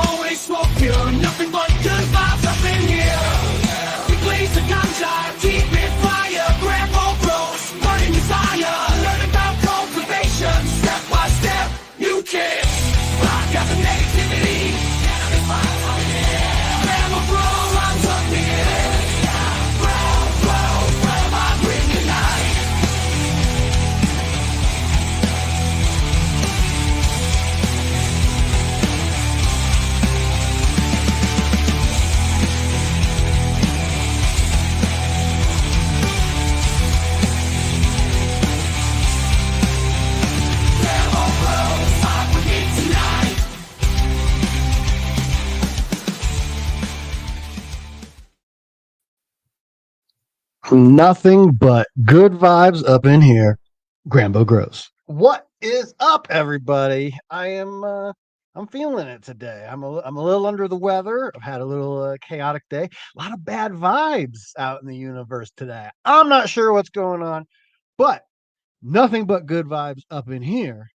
only smoke pure, nothing but good vibes up in here. We blaze the ganja, deep in fire, Grambo grows, burning desire. Learn about cultivation, step by step, you can rock out the negativity. Cannabis vibes up in here. Grambo grow, runs up here. Grow, my bring it night. Nothing but good vibes up in here. Grambo grows. What is up, everybody? I'm feeling it today. I'm a little under the weather. I've had a little chaotic day. A lot of bad vibes out in the universe today. I'm not sure what's going on, but nothing but good vibes up in here.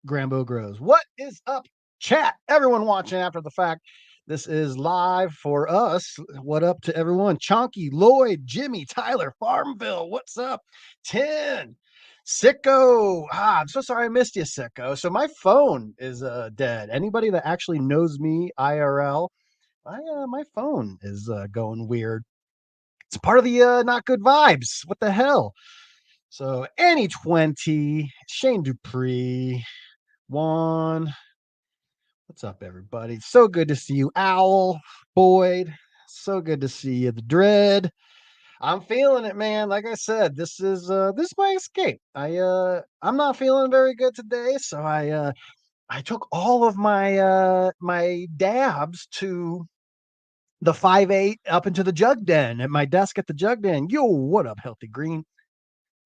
Grambo grows. What is up, chat? Everyone watching after the fact. This is live for us. What up to everyone? Chonky, Lloyd, Jimmy, Tyler, Farmville. What's up? 10. Sicko. I'm so sorry I missed you, Sicko. So my phone is dead. Anybody that actually knows me IRL, my phone is going weird. It's part of the not good vibes. What the hell? So Annie 20, Shane Dupree, Juan. What's up, everybody? So good to see you, Owl, Boyd. So good to see you, the Dread. I'm feeling it, man. Like I said, this is my escape. I'm not feeling very good today, so I took all of my dabs to the 5-8 up into the Jug Den at my desk at the Jug Den. Yo, what up, Healthy Green?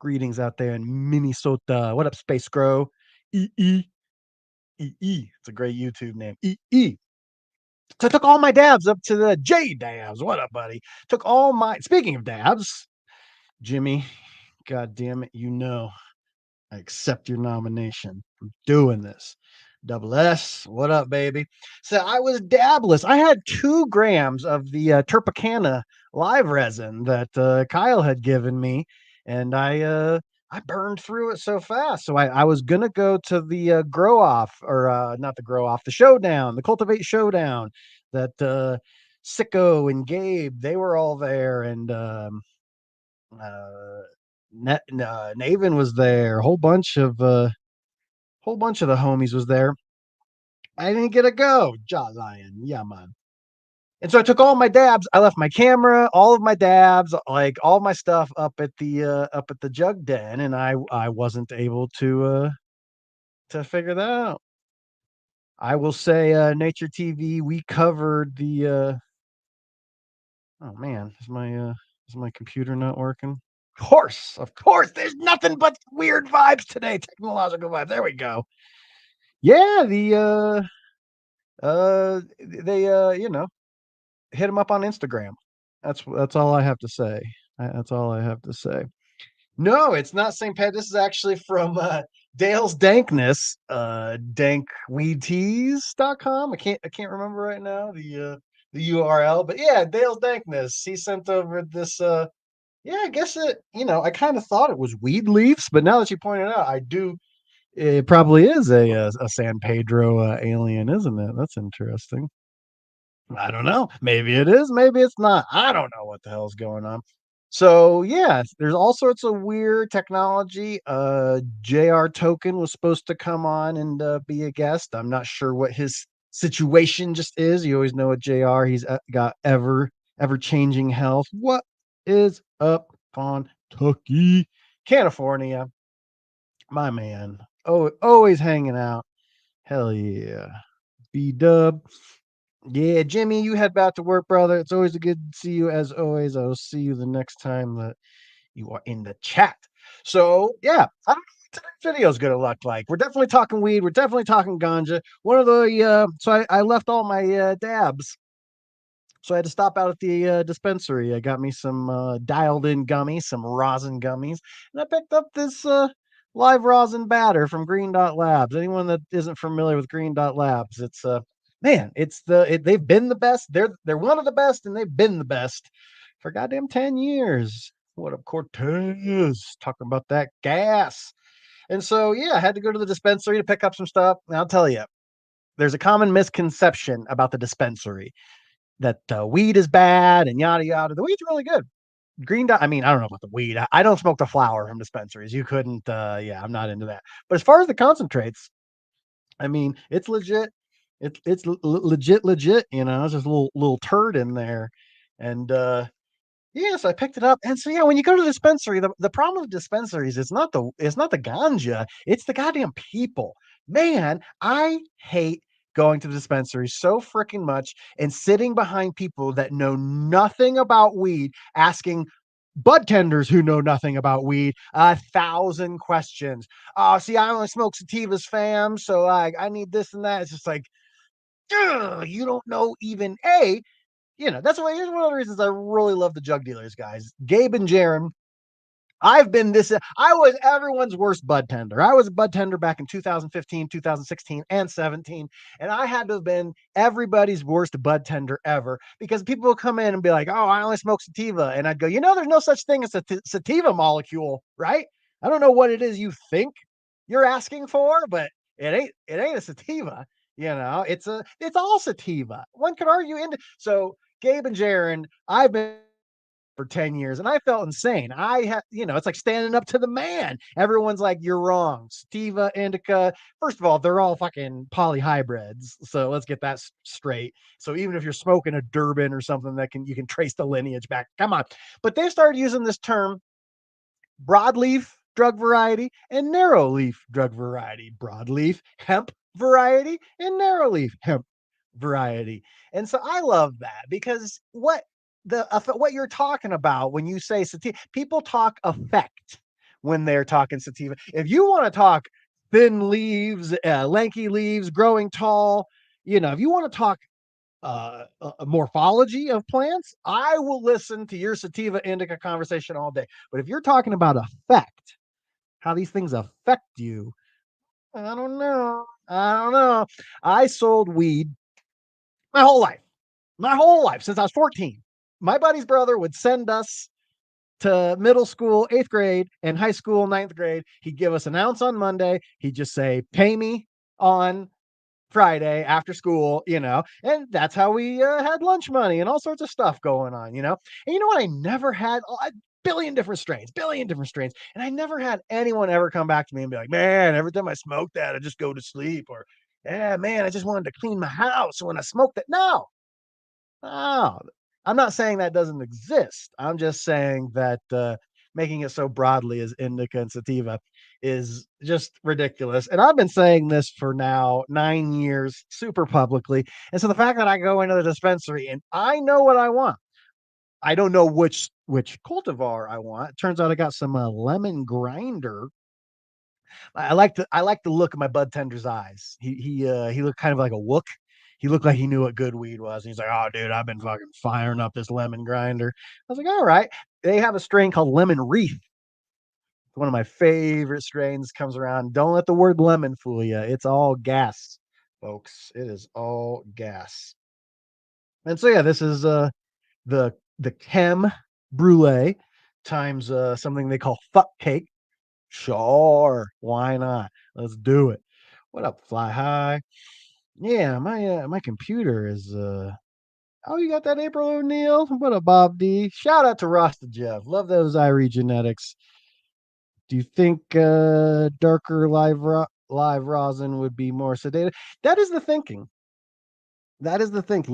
Greetings out there in Minnesota. What up, Space Grow? EE. It's a great YouTube name. EE. So I took all my dabs up to the J Dabs. What up, buddy? Took all my, speaking of dabs, Jimmy, God damn it, you know, I accept your nomination for doing this. Double S, what up, baby? So I was dabless. I had 2 grams of the Tropicana live resin that Kyle had given me, and I burned through it so fast. So I was gonna go to the grow off, or not the grow off, the showdown, the Cultivate Showdown. That Sicko and Gabe, they were all there, and Naven was there. A whole bunch of the homies was there. I didn't get a go. Jaw Lion, yeah, man. And so I took all my dabs. I left my camera, all of my dabs, like all my stuff up at the Jug Den, and I wasn't able to figure that out. I will say, Nature TV, we covered the. Oh man, is my computer not working? Of course. There's nothing but weird vibes today. Technological vibes. There we go. Yeah, they hit them up on Instagram. That's all I have to say. That's all I have to say. No, it's not St. Pat. This is actually from Dale's Dankness, dankweedteas.com. I can't remember right now the URL, but yeah, Dale's Dankness. He sent over this yeah, I guess I kind of thought it was weed leaves, but now that you pointed out, it probably is a San Pedro alien, isn't it? That's interesting. I don't know. Maybe it is, maybe it's not. I don't know what the hell's going on. So yeah, there's all sorts of weird technology. JR Token was supposed to come on and be a guest. I'm not sure what his situation just is. You always know what JR, he's got ever changing health. What is up, Kentucky, California? My man. Oh, always hanging out. Hell yeah. B-Dub. Yeah, Jimmy, you head back to work, brother. It's always a good to see you. As always, I will see you the next time that you are in the chat. So, yeah, I don't know what today's video is going to look like. We're definitely talking weed. We're definitely talking ganja. One of the, so I left all my dabs. So I had to stop out at the dispensary. I got me some dialed in gummies, some rosin gummies, and I picked up this live rosin batter from Green Dot Labs. Anyone that isn't familiar with Green Dot Labs, it's man, they've been the best. They're one of the best, and they've been the best for goddamn 10 years. What up, Cortez? Talking about that gas. And so, yeah, I had to go to the dispensary to pick up some stuff. And I'll tell you, there's a common misconception about the dispensary that weed is bad and yada yada. The weed's really good. Green dot. I mean, I don't know about the weed. I don't smoke the flower from dispensaries. You couldn't. Yeah, I'm not into that. But as far as the concentrates, I mean, it's legit. Legit. You know, it's just a little turd in there, and yeah, so I picked it up. And so yeah, when you go to the dispensary, the problem with dispensaries is not the ganja, it's the goddamn people. Man, I hate going to the dispensary so freaking much and sitting behind people that know nothing about weed, asking bud tenders who know nothing about weed 1,000 questions. Oh, see, I only smoke sativas, fam. So I need this and that. It's just like, you don't know even that's why here's one of the reasons I really love the Jug Dealers guys. Gabe and Jaron. I was everyone's worst bud tender. I was a bud tender back in 2015, 2016, and 17. And I had to have been everybody's worst bud tender ever because people would come in and be like, oh, I only smoke sativa. And I'd go, there's no such thing as a sativa molecule, right? I don't know what it is you think you're asking for, but it ain't a sativa. It's all sativa. One could argue so Gabe and Jaron, I've been for 10 years and I felt insane. It's like standing up to the man. Everyone's like, you're wrong. Sativa, indica. First of all, they're all fucking polyhybrids. So let's get that straight. So even if you're smoking a Durban or something you can trace the lineage back, come on. But they started using this term broadleaf drug variety and narrowleaf drug variety. Broadleaf hemp variety and narrowleaf hemp variety. And so I love that because what you're talking about when you say sativa, people talk effect when they're talking sativa. If you want to talk thin leaves, lanky leaves, growing tall, if you want to talk a morphology of plants, I will listen to your sativa indica conversation all day. But if you're talking about effect, how these things affect you, I don't know. I sold weed my whole life since I was 14. My buddy's brother would send us to middle school, 8th grade, and high school, 9th grade. He'd give us an ounce on Monday. He'd just say, pay me on Friday after school, and that's how we had lunch money and all sorts of stuff going on. And you know what? I never had a billion different strains. And I never had anyone ever come back to me and be like, man, every time I smoke that, I just go to sleep. Or, yeah, man, I just wanted to clean my house when I smoked it. No, I'm not saying that doesn't exist. I'm just saying that making it so broadly as indica and sativa is just ridiculous. And I've been saying this for now 9 years, super publicly. And so the fact that I go into the dispensary and I know what I want, I don't know which cultivar I want. It turns out I got some lemon grinder. I like the look of my bud tender's eyes. He looked kind of like a wook. He looked like he knew what good weed was. He's like, oh, dude, I've been fucking firing up this lemon grinder. I was like, all right. They have a strain called Lemon Wreath. It's one of my favorite strains. Comes around. Don't let the word lemon fool you. It's all gas, folks. It is all gas. And so yeah, this is the Chem Brulee times something they call fuck cake. Sure, why not? Let's do it. What up, Fly High? Yeah, my computer is oh, you got that April O'Neil? What up, Bob D? Shout out to Rasta Jeff. Love those Irie genetics. Do you think darker live rosin would be more sedated? That is the thinking.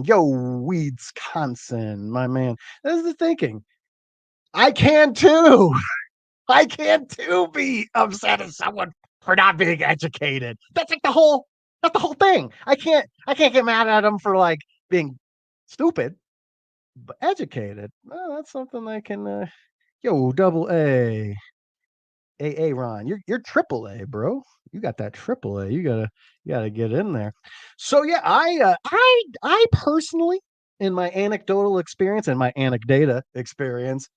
Yo, Wisconsin, my man. That is the thinking. I can too. I can too be upset at someone for not being educated. That's like that's the whole thing. I can't get mad at them for like being stupid, but educated. Well, that's something I can yo, double A Ron. You're triple A, bro. You got that triple A. You gotta get in there. So yeah, I personally, in my anecdotal experience and my anecdata experience,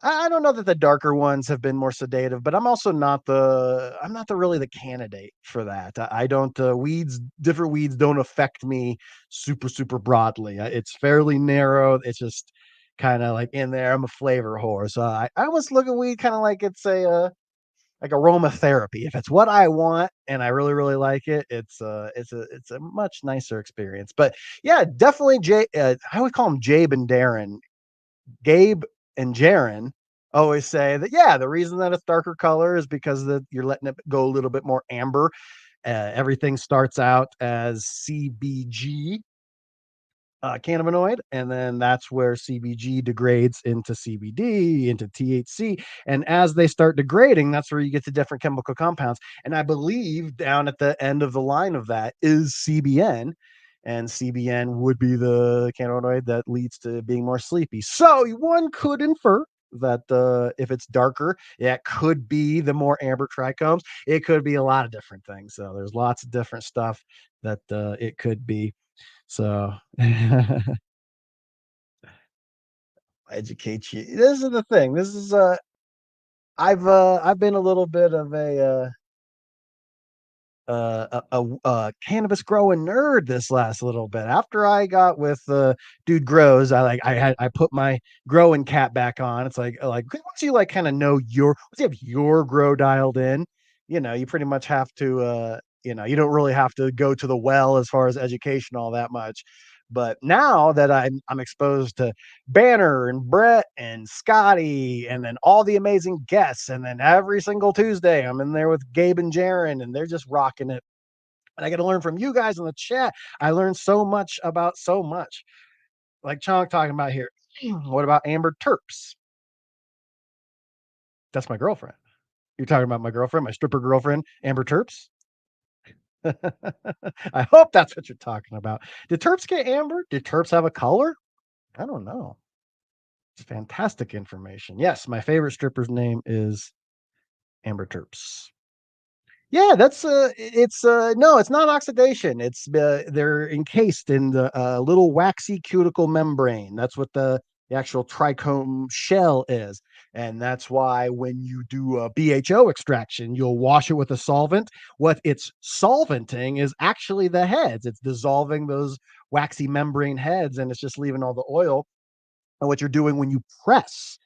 I don't know that the darker ones have been more sedative, but I'm also not the I'm not the really the candidate for that. I don't weeds different weeds don't affect me super broadly. It's fairly narrow. It's just kind of like in there. I'm a flavor whore, so I almost look at weed kind of like it's a like aromatherapy. If it's what I want and I really like it, it's a much nicer experience. But yeah, definitely I would call them Jabe and Darren. Gabe and Jaren always say that, yeah, the reason that it's darker color is because that you're letting it go a little bit more amber. Everything starts out as CBG cannabinoid, and then that's where CBG degrades into CBD, into THC. And as they start degrading, that's where you get to different chemical compounds. And I believe down at the end of the line of that is CBN. And CBN would be the cannabinoid that leads to being more sleepy. So one could infer that if it's darker, it could be the more amber trichomes. It could be a lot of different things. So there's lots of different stuff that it could be. So educate you. This is the thing. This is I've been a little bit of a cannabis growing nerd this last little bit. After I got with dude grows, I put my growing cap back on. It's like once you like kind of know once you have your grow dialed in, you pretty much have to you don't really have to go to the well as far as education all that much. But now that I'm exposed to Banner and Brett and Scotty and then all the amazing guests, and then every single Tuesday I'm in there with Gabe and Jaron, and they're just rocking it. And I get to learn from you guys in the chat. I learned so much about so much. Like Chonk talking about here. What about Amber Terps? That's my girlfriend. You're talking about my girlfriend, my stripper girlfriend, Amber Terps? I hope that's what you're talking about. Did Terps get amber? Did Terps have a color? I don't know. It's fantastic information. Yes, my favorite stripper's name is Amber Terps. Yeah, that's it's no, it's not oxidation. It's they're encased in the little waxy cuticle membrane. That's what the actual trichome shell is. And that's why when you do a BHO extraction, you'll wash it with a solvent. What it's solventing is actually the heads. It's dissolving those waxy membrane heads, and it's just leaving all the oil. And what you're doing when you press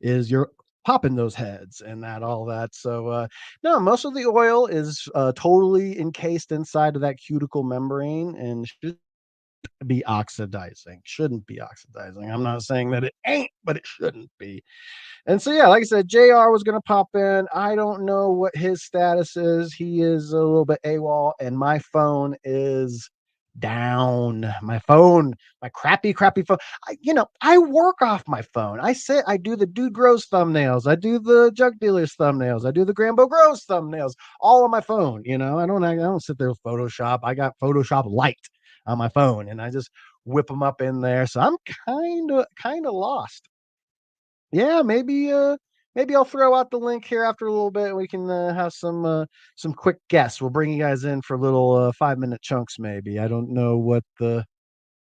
is you're popping those heads and that all that. So no, most of the oil is totally encased inside of that cuticle membrane and should be oxidizing. Shouldn't be oxidizing. I'm not saying that it ain't, but it shouldn't be. And so yeah, like I said, JR was gonna pop in. I don't know what his status is. He is a little bit AWOL, and my phone is down. My phone, my crappy phone. I work off my phone. I do the Dude Grows thumbnails. I do the Jug Dealers thumbnails. I do the Grambo Grows thumbnails, all on my phone. I don't sit there with Photoshop. I got Photoshop Lite on my phone, and I just whip them up in there. So I'm kind of lost. Yeah, maybe I'll throw out the link here after a little bit. We can have some quick guests. We'll bring you guys in for little 5-minute chunks. Maybe I don't know what the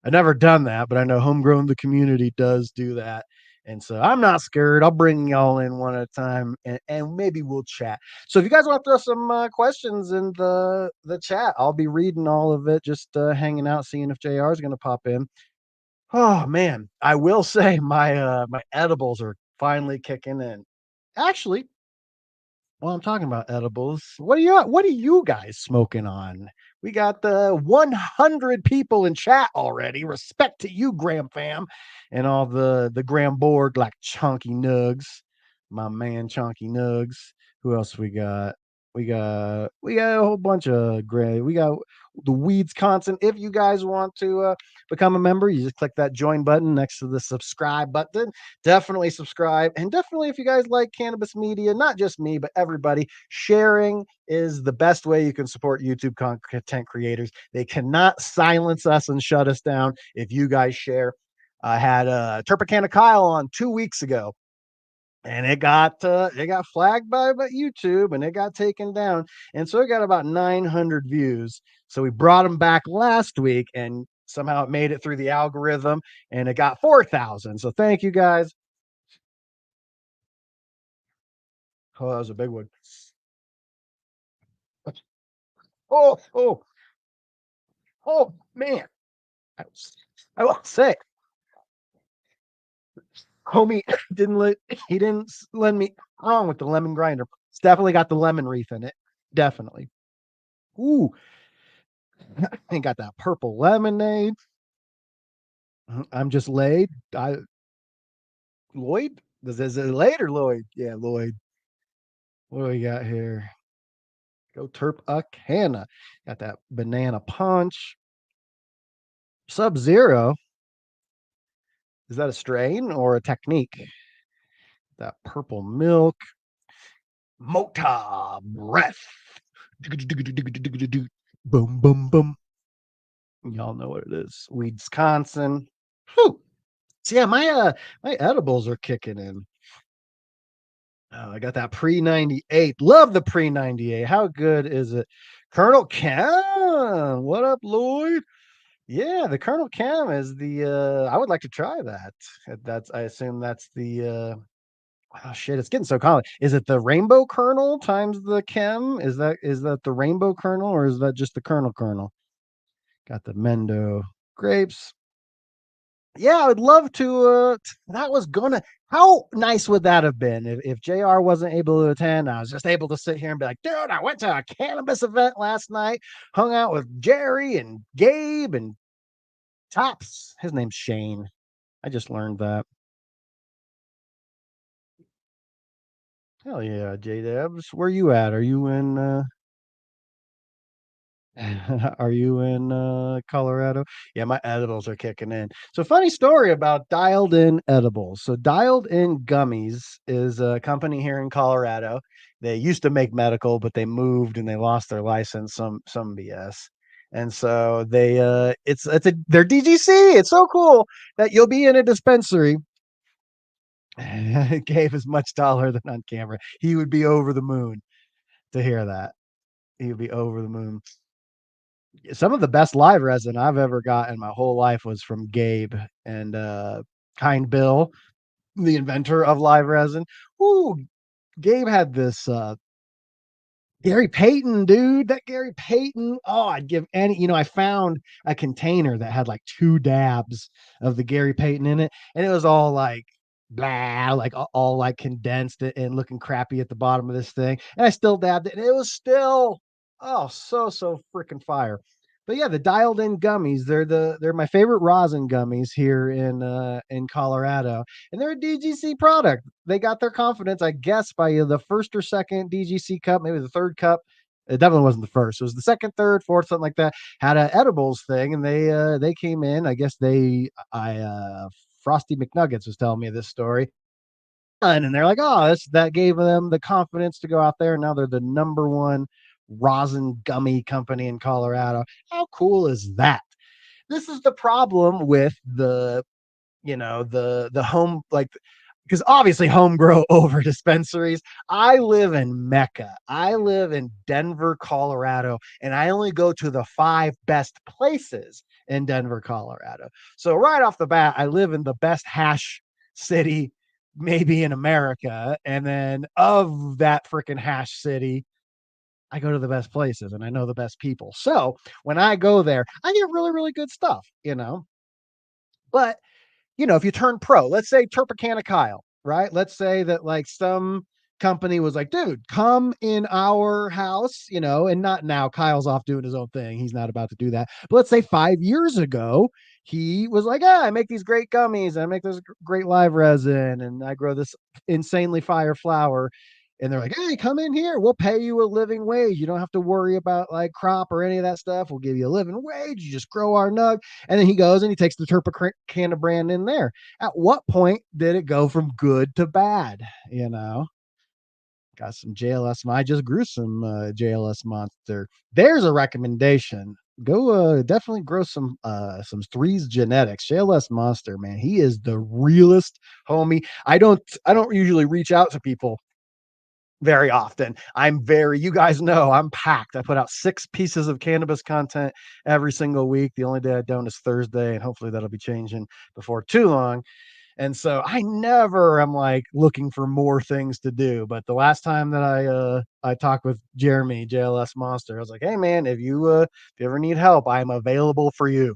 I've never done that, but I know Homegrown the community does do that. And so I'm not scared. I'll bring y'all in one at a time, and maybe we'll chat. So if you guys want to throw some questions in the chat, I'll be reading all of it, just hanging out, seeing if JR is going to pop in. Oh man, I will say my edibles are finally kicking in. Actually, while I'm talking about edibles, what are you guys smoking on? We got the 100 people in chat already. Respect to you, GramFam, and all the Gram board like Chunky Nugs, my man Chunky Nugs. Who else we got? We got a whole bunch of gray. We got the Weeds Constant. If you guys want to become a member, you just click that join button next to the subscribe button. Definitely subscribe, and definitely if you guys like cannabis media, not just me but everybody, sharing is the best way you can support YouTube content creators. They cannot silence us and shut us down if you guys share. I had Turpicana Kyle on 2 weeks ago, and it got flagged by YouTube, and it got taken down, and so it got about 900 views. So we brought him back last week, and somehow it made it through the algorithm, and it got 4,000. So thank you guys. Oh, that was a big one. Oh, oh, oh, man. I will say, homie he didn't lend me wrong with the lemon grinder. It's definitely got the lemon reef in it. Definitely. Ooh, ain't got that purple lemonade. I'm just laid. Lloyd? Is it Laid or Lloyd? Yeah, Lloyd. What do we got here? Go Terp a canna. Got that banana punch. Sub Zero. Is that a strain or a technique? That purple milk. Mota breath. Boom, boom, boom. Y'all know what it is. Wisconsin. Whew. So yeah, my edibles are kicking in. Oh, I got that pre 98. Love the pre 98. How good is it? Colonel Cam. What up, Lloyd? Yeah, the Colonel Cam is the I would like to try that. That's I assume that's the oh shit, it's getting so common. Is it the rainbow kernel times the chem? Is that the rainbow kernel or is that just the kernel? Got the Mendo grapes. Yeah, I would love to. That was gonna. How nice would that have been if JR wasn't able to attend? I was just able to sit here and be like, dude, I went to a cannabis event last night, hung out with Jerry and Gabe and Tops. His name's Shane. I just learned that. Hell yeah, J Debs. Where you at? Are you in? Are you in Colorado? Yeah, my edibles are kicking in. So, funny story about Dialed In Edibles. So, Dialed In Gummies is a company here in Colorado. They used to make medical, but they moved and they lost their license. Some BS. And so they're DGC. It's so cool that you'll be in a dispensary. Gabe is much taller than on camera. He would be over the moon to hear that. He would be over the moon. Some of the best live resin I've ever got in my whole life was from Gabe and Kind Bill, the inventor of live resin. Ooh, Gabe had this Gary Payton, dude. That Gary Payton. Oh, I'd give any, I found a container that had like 2 dabs of the Gary Payton in it, and it was all like blah, like all like condensed and looking crappy at the bottom of this thing. And I still dabbed it, and it was still so freaking fire. But yeah, the dialed in gummies, they're my favorite rosin gummies here in Colorado. And they're a DGC product. They got their confidence, I guess, by the first or second DGC cup, maybe the third cup. It definitely wasn't the first. It was the second, third, fourth, something like that. Had a edibles thing, and they came in. I guess Frosty McNuggets was telling me this story, and they're like, oh, that gave them the confidence to go out there. Now they're the number one rosin gummy company in Colorado. How cool is that? This is the problem with the home, like, because obviously home grow over dispensaries. I live in Mecca. I live in Denver, Colorado, and I only go to the 5 best places in Denver, Colorado. So right off the bat, I live in the best hash city maybe in America, and then of that freaking hash city, I go to the best places and I know the best people. So when I go there, I get really, really good stuff. But if you turn pro, let's say Turpicana Kyle, right? Let's say that like some company was like, dude, come in our house, and not now. Kyle's off doing his own thing. He's not about to do that. But let's say 5 years ago, he was like, I make these great gummies and I make this great live resin and I grow this insanely fire flower. And they're like, hey, come in here. We'll pay you a living wage. You don't have to worry about like crop or any of that stuff. We'll give you a living wage. You just grow our nug. And then he goes and he takes the Turpicana brand in there. At what point did it go from good to bad? Got some JLS. I just grew some JLS Monster. There's a recommendation. Go definitely grow some Threes Genetics. JLS Monster, man. He is the realest homie. I don't usually reach out to people very often. You guys know I'm packed. I put out 6 pieces of cannabis content every single week. The only day I don't is Thursday, and hopefully that'll be changing before too long. And so I never am like looking for more things to do. But the last time that I talked with Jeremy, JLS Monster, I was like, hey man, if you ever need help, I am available for you.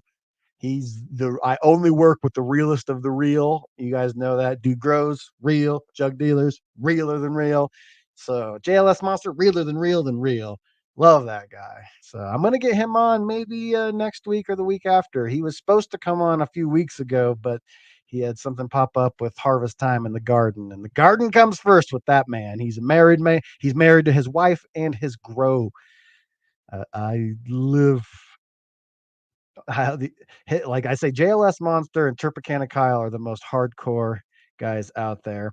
I only work with the realest of the real. You guys know that. Dude grows, real, jug dealers, realer than real. So JLS Monster, realer than real than real. Love that guy. So I'm gonna get him on maybe next week or the week after. He was supposed to come on a few weeks ago, but he had something pop up with harvest time in the garden, and the garden comes first with that man. He's a married man. He's married to his wife and his grow. I live how the like I say, JLS Monster and Turpicana Kyle are the most hardcore guys out there.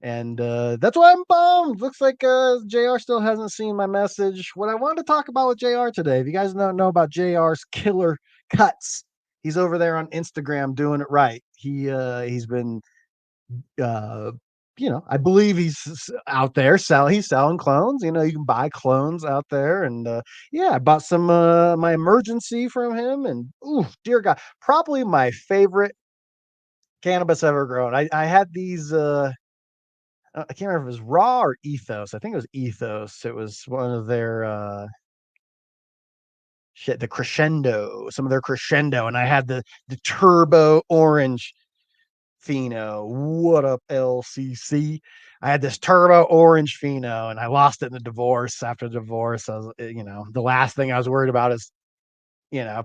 And that's why I'm bummed. Looks like JR still hasn't seen my message. What I wanted to talk about with JR today, if you guys don't know about JR's killer cuts, he's over there on Instagram doing it right. He's been uh I believe he's out there he's selling clones. You can buy clones out there. And yeah, I bought some my emergency from him. And ooh, dear God, probably my favorite cannabis ever grown. I had these I can't remember if it was raw or ethos. I think it was ethos. It was one of their the crescendo, some of their crescendo. And I had the turbo orange Pheno. What up, LCC? I had this turbo orange Pheno, and I lost it in the divorce. After the divorce, I was, the last thing I was worried about is,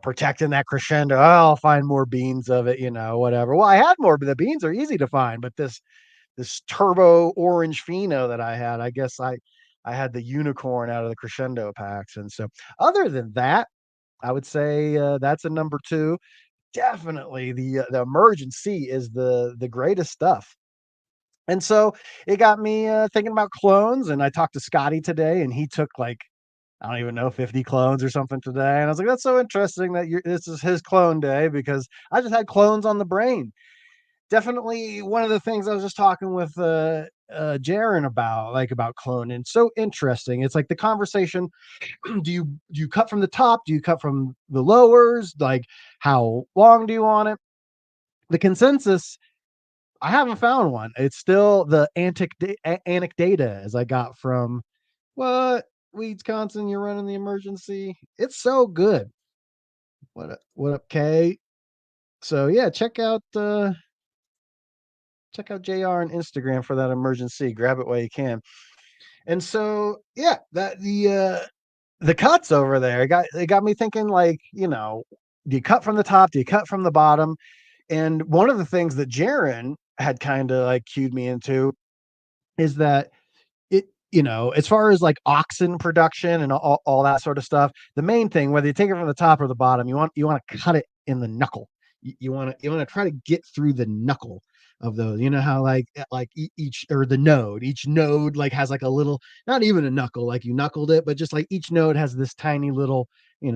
protecting that crescendo. Oh, I'll find more beans of it, whatever. Well, I had more, but the beans are easy to find. But this turbo orange Pheno that I had, I guess I had the unicorn out of the crescendo packs. And so, other than that, I would say that's a number two. Definitely the emergency is the greatest stuff. And so it got me thinking about clones. And I talked to Scotty today, and he took like, I don't even know, 50 clones or something today. And I was like, that's so interesting that this is his clone day, because I just had clones on the brain. Definitely one of the things I was just talking with Jaron about cloning. So interesting. It's like the conversation. Do you cut from the top? Do you cut from the lowers? Like, how long do you want it? The consensus, I haven't found one. It's still the anecdata as I got from what Wisconsin, you're running the emergency. It's so good. What up, Kay? So yeah, check out JR on Instagram for that emergency. Grab it while you can. And so yeah, that the cuts over there it got me thinking, like, do you cut from the top? Do you cut from the bottom? And one of the things that Jaron had kind of like cued me into is that as far as like oxen production and all that sort of stuff, the main thing, whether you take it from the top or the bottom, you want to cut it in the knuckle. You want to try to get through the knuckle of those. You know how like each, or each node like has like a little, not even a knuckle, like you knuckled it, but just like each node has this tiny little, you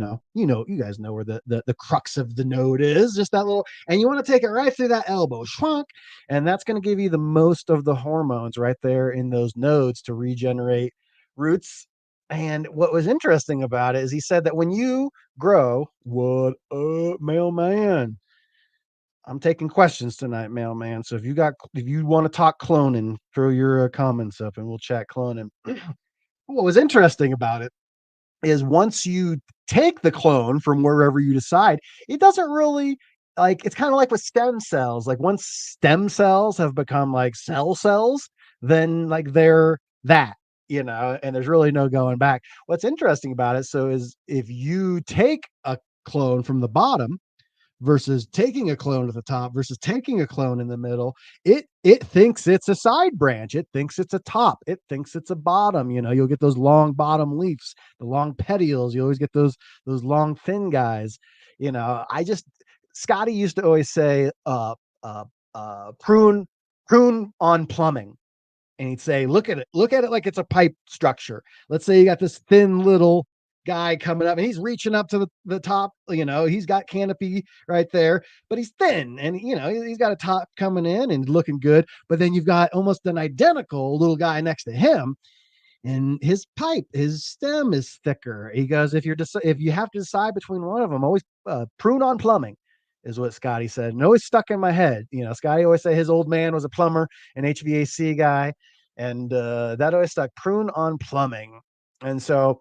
guys know where the crux of the node is, just that little, and you want to take it right through that elbow, schwank, and that's going to give you the most of the hormones right there in those nodes to regenerate roots. And what was interesting about it is he said that when you grow, what up, mailman? I'm taking questions tonight, mailman. So if you want to talk cloning, throw your comments up and we'll chat cloning. What was interesting about it is once you take the clone from wherever you decide, it doesn't really, like, it's kind of like with stem cells. Like, once stem cells have become like cells, then like they're that, and there's really no going back. What's interesting about it, so, is if you take a clone from the bottom versus taking a clone at the top versus taking a clone in the middle, it thinks it's a side branch, it thinks it's a top, it thinks it's a bottom. You'll get those long bottom leaves, the long petioles. You always get those long thin guys. I just Scotty used to always say uh prune on plumbing. And he'd say, look at it like it's a pipe structure. Let's say you got this thin little guy coming up, and he's reaching up to the top. He's got canopy right there, but he's thin, and he's got a top coming in and looking good. But then you've got almost an identical little guy next to him, and his stem is thicker. He goes, if you have to decide between one of them, always prune on plumbing is what Scotty said. And it always stuck in my head. Scotty always say his old man was a plumber, an HVAC guy. And that always stuck, prune on plumbing. And so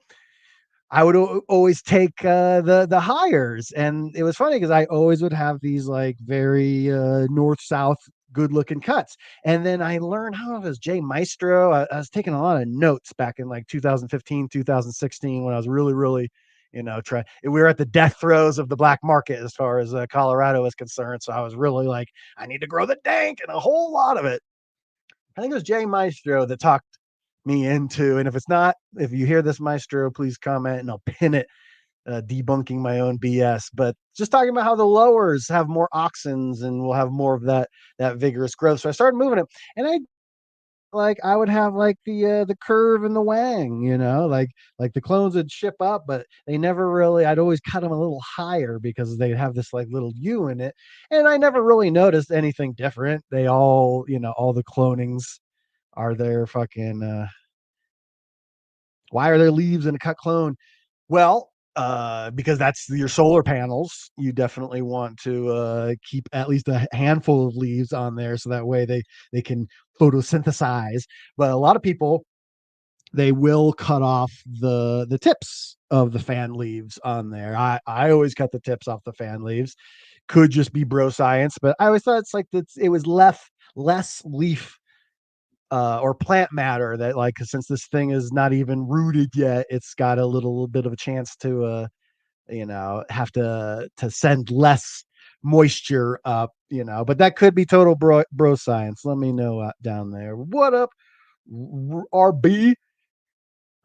I would always take the hires, and it was funny because I always would have these like very north south good looking cuts. And then I learned how it was Jay Maestro. I was taking a lot of notes back in like 2015, 2016 when I was really we were at the death throes of the black market as far as Colorado is concerned. So I was really like, I need to grow the dank and a whole lot of it. I think it was Jay Maestro that talked me into, and if it's not, if you hear this, Maestro, please comment and I'll pin it, debunking my own BS. But just talking about how the lowers have more auxins and will have more of that vigorous growth. So I started moving it, and I would have like the curve and the wang, like the clones would ship up, but they never really. I'd always cut them a little higher because they have this like little U in it, and I never really noticed anything different. They all, all the clonings are there fucking why are there leaves in a cut clone? Well, because that's your solar panels. You definitely want to keep at least a handful of leaves on there so that way they can photosynthesize. But a lot of people, they will cut off the tips of the fan leaves on there. I always cut the tips off the fan leaves. Could just be bro science, but I always thought it was less leaf or plant matter that, like, since this thing is not even rooted yet, it's got a little bit of a chance to have to send less moisture up, but that could be total bro science. Let me know down there. What up, RB?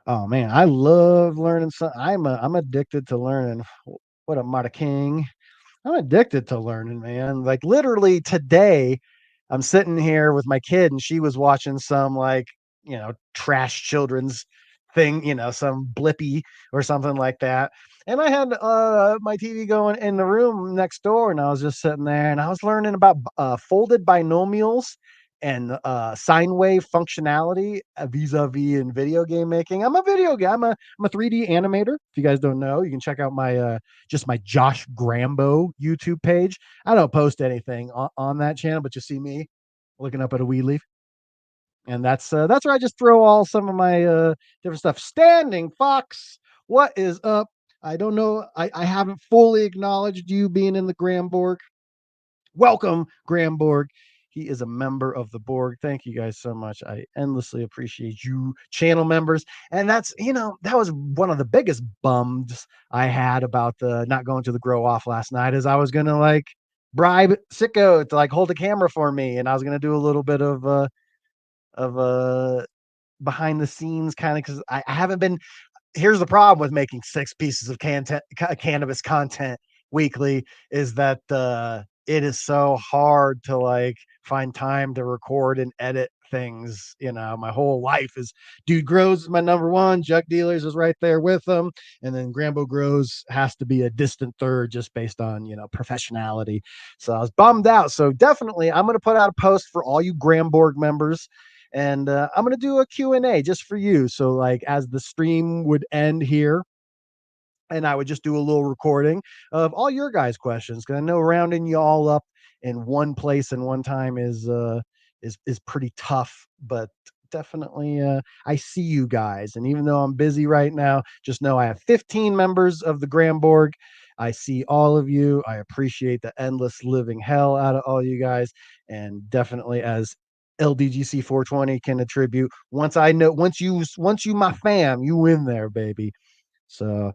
Oh man, I love learning. I'm addicted to learning. What up, Marta King? I'm addicted to learning, man. Like literally today, I'm sitting here with my kid and she was watching some like, trash children's thing, some blippy or something like that. And I had my TV going in the room next door, and I was just sitting there and I was learning about folded binomials and sine wave functionality vis-a-vis in video game making. I'm a 3D animator. If you guys don't know, you can check out my just my Josh Grambo YouTube page. I don't post anything on that channel, but you see me looking up at a weed leaf, and that's where I just throw all some of my different stuff. Standing Fox, what is up? I don't know. I haven't fully acknowledged you being in the Gramborg. Welcome, Gramborg. He is a member of the Borg. Thank you guys so much. I endlessly appreciate you, channel members. And that's, that was one of the biggest bums I had about the not going to the grow off last night, is I was gonna like bribe Sicko to like hold a camera for me, and I was gonna do a little bit of behind the scenes kind of, because I haven't been. Here's the problem with making 6 pieces of cannabis content weekly, is that it is so hard to like find time to record and edit things. My whole life is Dude Grows is my number one. Jug Dealers is right there with them, and then Grambo Grows has to be a distant third just based on professionality. So I was bummed out. So definitely I'm going to put out a post for all you Gramborg members, and I'm going to do a Q&A just for you. So like as the stream would end here, and I would just do a little recording of all your guys' questions, because I know rounding you all up in one place and one time is pretty tough. But definitely, I see you guys, and even though I'm busy right now, just know I have 15 members of the Gramborg. I see all of you. I appreciate the endless living hell out of all you guys, and definitely, as LDGC 420 can attribute, once you my fam, you in there, baby. So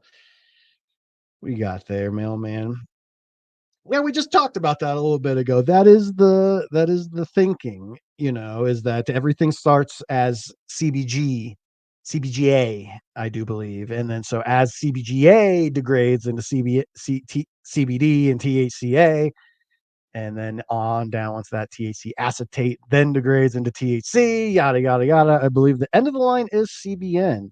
we got there, mailman. Yeah, we just talked about that a little bit ago. That is the thinking, is that everything starts as CBGA, I do believe. And then so as CBGA degrades into CBD and THCA, and then on down, once that THC acetate then degrades into THC, yada, yada, yada. I believe the end of the line is CBN.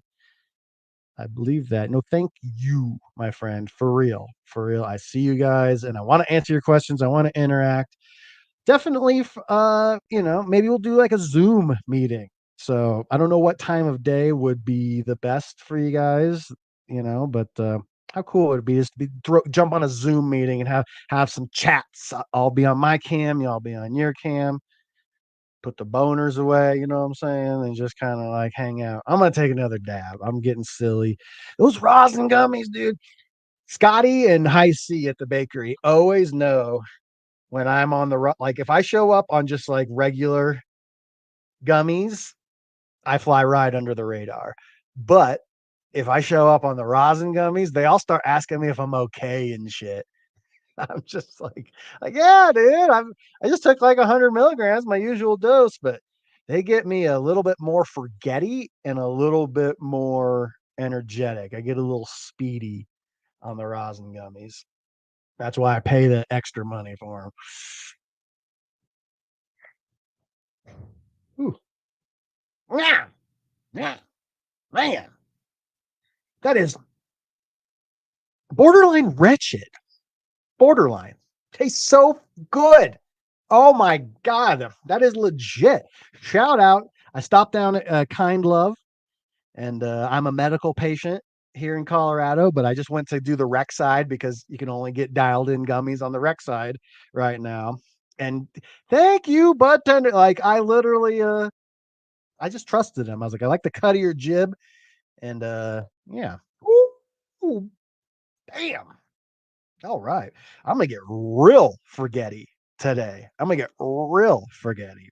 I believe that. No, thank you, my friend. For real. For real. I see you guys and I want to answer your questions. I want to interact. Definitely, maybe we'll do like a Zoom meeting. So I don't know what time of day would be the best for you guys, but How cool would it be just to jump on a Zoom meeting and have some chats? I'll be on my cam, y'all be on your cam. Put the boners away, you know what I'm saying, and just kind of like hang out. I'm gonna take another dab. I'm getting silly. Those rosin gummies, dude. Scotty and High C at the bakery always know when I'm on the like if I show up on just like regular gummies, I fly right under the radar. But if I show up on the rosin gummies, they all start asking me if I'm okay and shit. I'm just like yeah, dude. I just took like 100 milligrams, my usual dose, but they get me a little bit more forgetty and a little bit more energetic. I get a little speedy on the rosin gummies. That's why I pay the extra money for them. Ooh. Yeah, yeah, man, that is borderline wretched. Borderline tastes so good. Oh my god, that is legit. Shout out! I stopped down at Kind Love, and I'm a medical patient here in Colorado, but I just went to do the rec side because you can only get dialed in gummies on the rec side right now. And thank you, bud tender. Like I literally, I just trusted him. I was like, I like the cut of your jib, and yeah. Ooh, bam. All right. I'm gonna get real forgetty today. I'm gonna get real forgetty.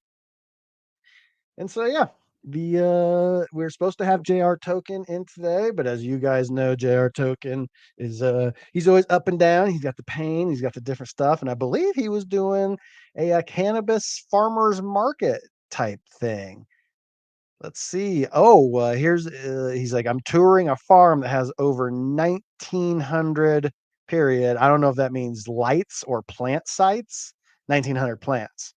And so yeah, the we're supposed to have JR Token in today, but as you guys know, JR Token is he's always up and down. He's got the pain, he's got the different stuff, and I believe he was doing a cannabis farmers market type thing. Let's see. Oh, here's he's like, I'm touring a farm that has over 1900 period. I don't know if that means lights or plant sites. 1900 plants.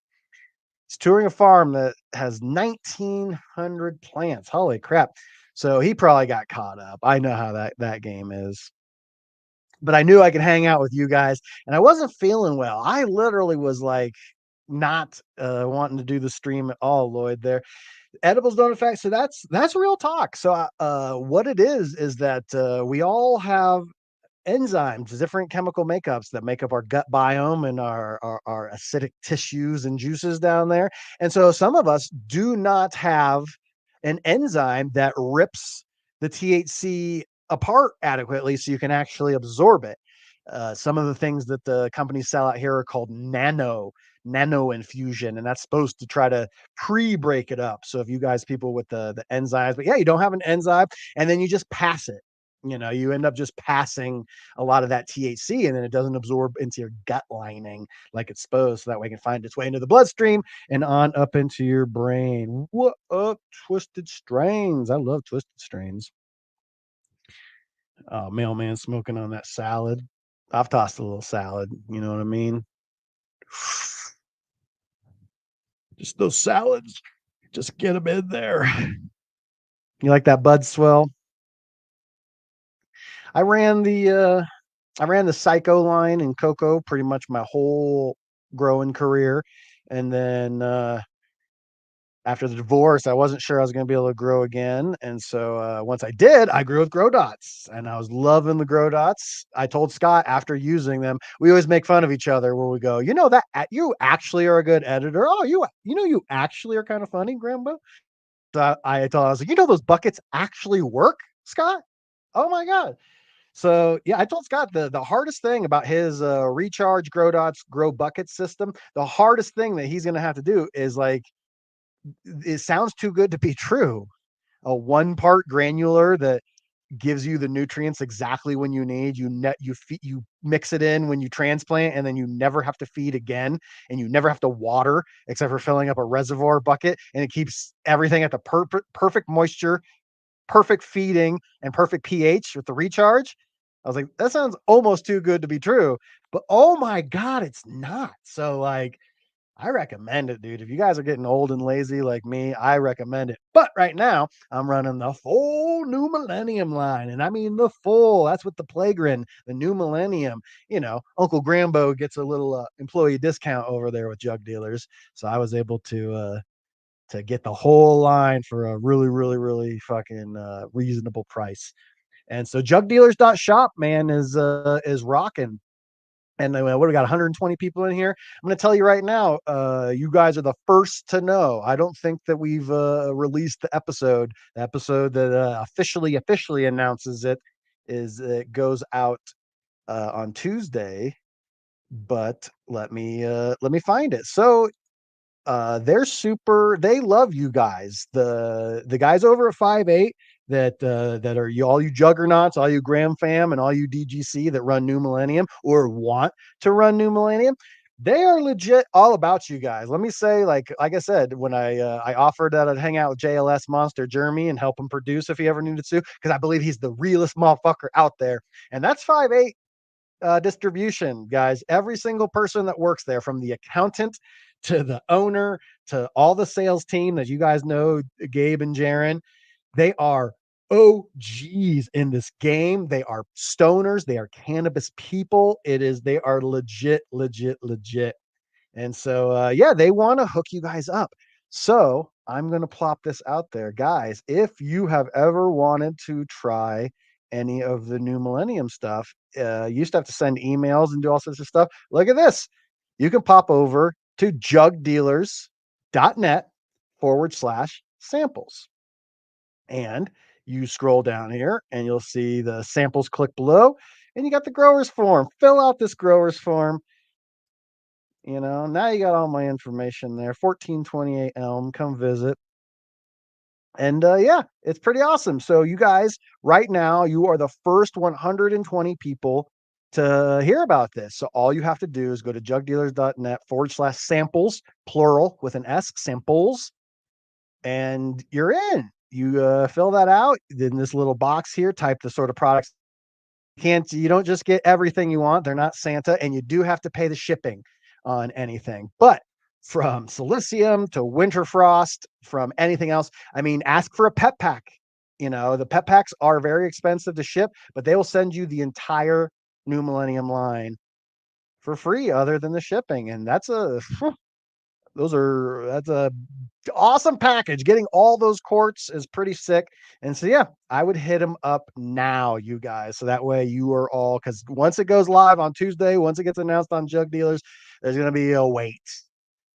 He's touring a farm that has 1900 plants. Holy crap. So he probably got caught up. I know how that game is. But I knew I could hang out with you guys and I wasn't feeling well. I literally was like not wanting to do the stream at all, Lloyd there. Edibles don't affect, so that's real talk. So what it is that we all have enzymes, different chemical makeups that make up our gut biome and our acidic tissues and juices down there. And so some of us do not have an enzyme that rips the THC apart adequately so you can actually absorb it. Some of the things that the companies sell out here are called nano infusion, and that's supposed to try to pre-break it up. So if you guys people with the enzymes, but yeah, you don't have an enzyme, and then you just pass it. You end up just passing a lot of that THC, and then it doesn't absorb into your gut lining like it's supposed. So that way it can find its way into the bloodstream and on up into your brain. What up, twisted strains? I love twisted strains. Oh, mailman smoking on that salad. I've tossed a little salad. You know what I mean? Just those salads. Just get them in there. You like that bud swell? I ran the Psycho line in cocoa pretty much my whole growing career, and then after the divorce, I wasn't sure I was going to be able to grow again, and so once I did, I grew with Grow Dots, and I was loving the Grow Dots. I told Scott after using them, we always make fun of each other where we go, that you actually are a good editor. Oh, you actually are kind of funny, Grambo. So I was like, those buckets actually work, Scott. Oh my god. So yeah, I told Scott the hardest thing about his recharge grow dots grow bucket system, the hardest thing that he's gonna have to do is like it sounds too good to be true. A 1 part granular that gives you the nutrients exactly when you need. You mix it in when you transplant, and then you never have to feed again, and you never have to water except for filling up a reservoir bucket, and it keeps everything at the perfect moisture, perfect feeding, and perfect pH with the recharge. I was like, that sounds almost too good to be true. But oh my God, it's not. So like I recommend it, dude. If you guys are getting old and lazy like me, I recommend it. But right now, I'm running the full New Millennium line. And I mean the full. That's what the Playgrin, the New Millennium. Uncle Grambo gets a little employee discount over there with Jug Dealers. So I was able to get the whole line for a really, really, really fucking reasonable price. And so jugdealers.shop, man, is rocking. And what we got 120 people in here. I'm going to tell you right now, you guys are the first to know. I don't think that we've released the episode that officially announces it goes out on Tuesday, but let me find it. So they love you guys. The guys over at 5-8 that are all you juggernauts, all you GramFam, and all you DGC that run New Millennium or want to run New Millennium. They are legit all about you guys. Let me say, like I said, when I offered that I'd hang out with JLS Monster Jeremy and help him produce if he ever needed to, because I believe he's the realest motherfucker out there. And that's 5-8 distribution, guys. Every single person that works there, from the accountant to the owner to all the sales team that you guys know, Gabe and Jaron, they are OGs in this game. They are stoners. They are cannabis people. They are legit. And so, yeah, they want to hook you guys up. So I'm going to plop this out there, guys. If you have ever wanted to try any of the New Millennium stuff, you used to have to send emails and do all sorts of stuff. Look at this. You can pop over to jugdealers.net/samples. And you scroll down here and you'll see the samples, click below, and you got the growers form. Fill out this growers form. Now you got all my information there. 1428 Elm, come visit. And yeah, it's pretty awesome. So you guys, right now, you are the first 120 people to hear about this. So all you have to do is go to jugdealers.net/samples, plural with an S, samples, and you're in. You fill that out in this little box here, type the sort of products. You don't just get everything you want. They're not Santa, and you do have to pay the shipping on anything. But from silicium to winter frost, from anything else, I mean, ask for a pet pack. The pet packs are very expensive to ship, but they will send you the entire New Millennium line for free, other than the shipping. And that's a awesome package. Getting all those quarts is pretty sick. And so, yeah, I would hit them up now, you guys. So that way you are all, because once it goes live on Tuesday, once it gets announced on Jug Dealers, there's going to be a wait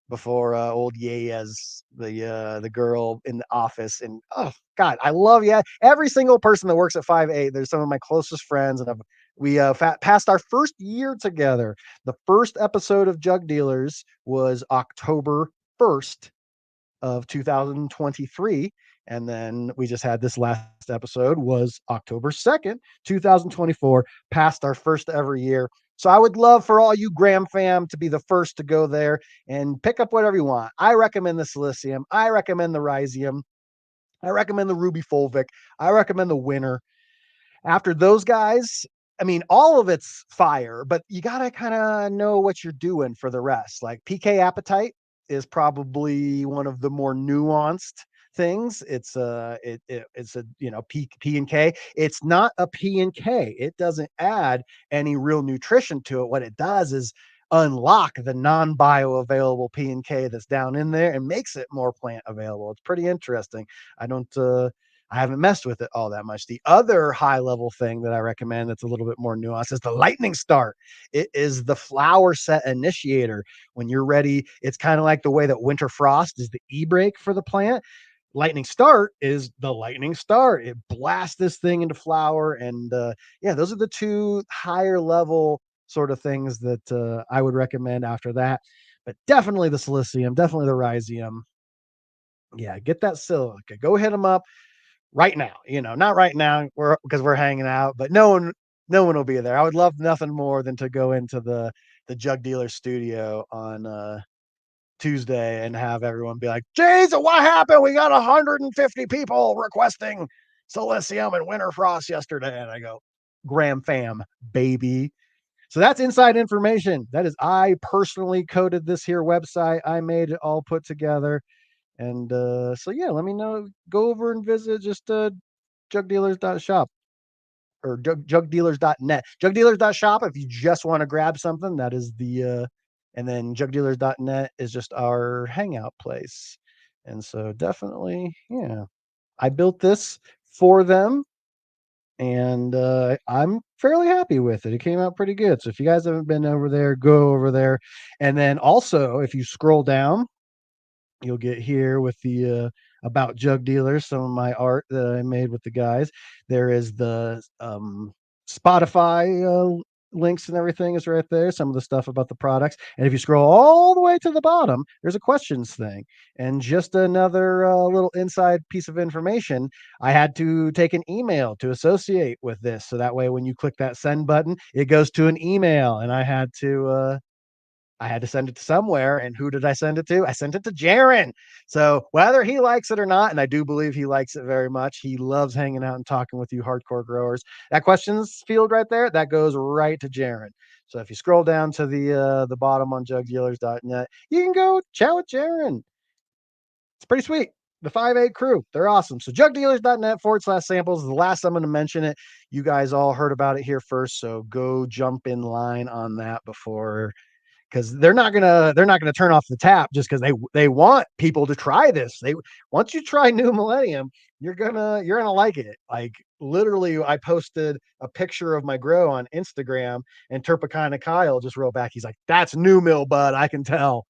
before old Yeyes, the girl in the office. And oh God, I love every single person that works at 5-8. There's some of my closest friends, and we passed our first year together. The first episode of Jug Dealers was October 1st of 2023. And then we just had this last episode was October 2nd, 2024, past our first ever year. So I would love for all you GramFam to be the first to go there and pick up whatever you want. I recommend the silicium. I recommend the rhizium. I recommend the ruby fulvic. I recommend the winter. After those guys, I mean, all of it's fire, but you got to kind of know what you're doing for the rest. Like PK Appetite is probably one of the more nuanced things. It's a P and K. It's not a P and K. It doesn't add any real nutrition to it. What it does is unlock the non-bioavailable P and K that's down in there and makes it more plant available. It's pretty interesting. I haven't messed with it all that much. The other high level thing that I recommend that's a little bit more nuanced is the lightning start. It is the flower set initiator. When you're ready, it's kind of like the way that winter frost is the e-brake for the plant. Lightning start is the lightning start. It blasts this thing into flower. And yeah, those are the two higher level sort of things that I would recommend after that. But definitely the silicium, definitely the rhizium. Yeah, get that silica. Go hit them up right now. Not right now because we're hanging out, but no one will be there. I would love nothing more than to go into the Jug Dealer studio on Tuesday and have everyone be like, "Jeez, what happened? We got 150 people requesting silicium and winter frost yesterday." And I go, GramFam, baby. So that's inside information. That is, I personally coded this here website. I made it all put together. And so, yeah, let me know. Go over and visit just jugdealers.shop or jugdealers.net. Jugdealers.shop if you just want to grab something. That is and then jugdealers.net is just our hangout place. And so definitely, yeah, I built this for them. and I'm fairly happy with it. It came out pretty good. So if you guys haven't been over there, go over there. And then also, if you scroll down, you'll get here with the about Jug Dealers, some of my art that I made with the guys. There is the Spotify links and everything is right there. Some of the stuff about the products. And if you scroll all the way to the bottom, there's a questions thing. And just another little inside piece of information. I had to take an email to associate with this. So that way, when you click that send button, it goes to an email. And I had to send it to somewhere. And who did I send it to? I sent it to Jaron. So whether he likes it or not, and I do believe he likes it very much, he loves hanging out and talking with you hardcore growers. That questions field right there, that goes right to Jaron. So if you scroll down to the bottom on jugdealers.net, you can go chat with Jaron. It's pretty sweet. The 5'8" crew, they're awesome. So jugdealers.net/samples is the last I'm going to mention it. You guys all heard about it here first. So go jump in line on that before, because they're not gonna turn off the tap just because they want people to try this. They Once you try New Millennium, you're gonna like it. Like literally, I posted a picture of my grow on Instagram, and Turpicana Kyle just wrote back. He's like, "That's New Mill Bud. I can tell."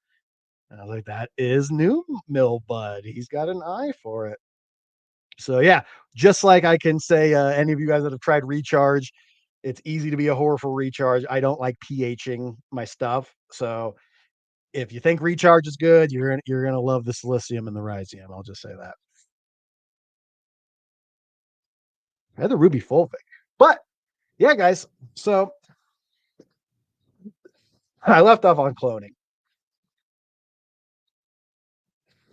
And I was like, "That is New Mill Bud. He's got an eye for it." So yeah, just like I can say, any of you guys that have tried Recharge, it's easy to be a whore for Recharge. I don't like pHing my stuff, so if you think Recharge is good, you're gonna love the Silicium and the Rhizium. I'll just say that. I had the Ruby Fulvic, but yeah, guys. So I left off on cloning.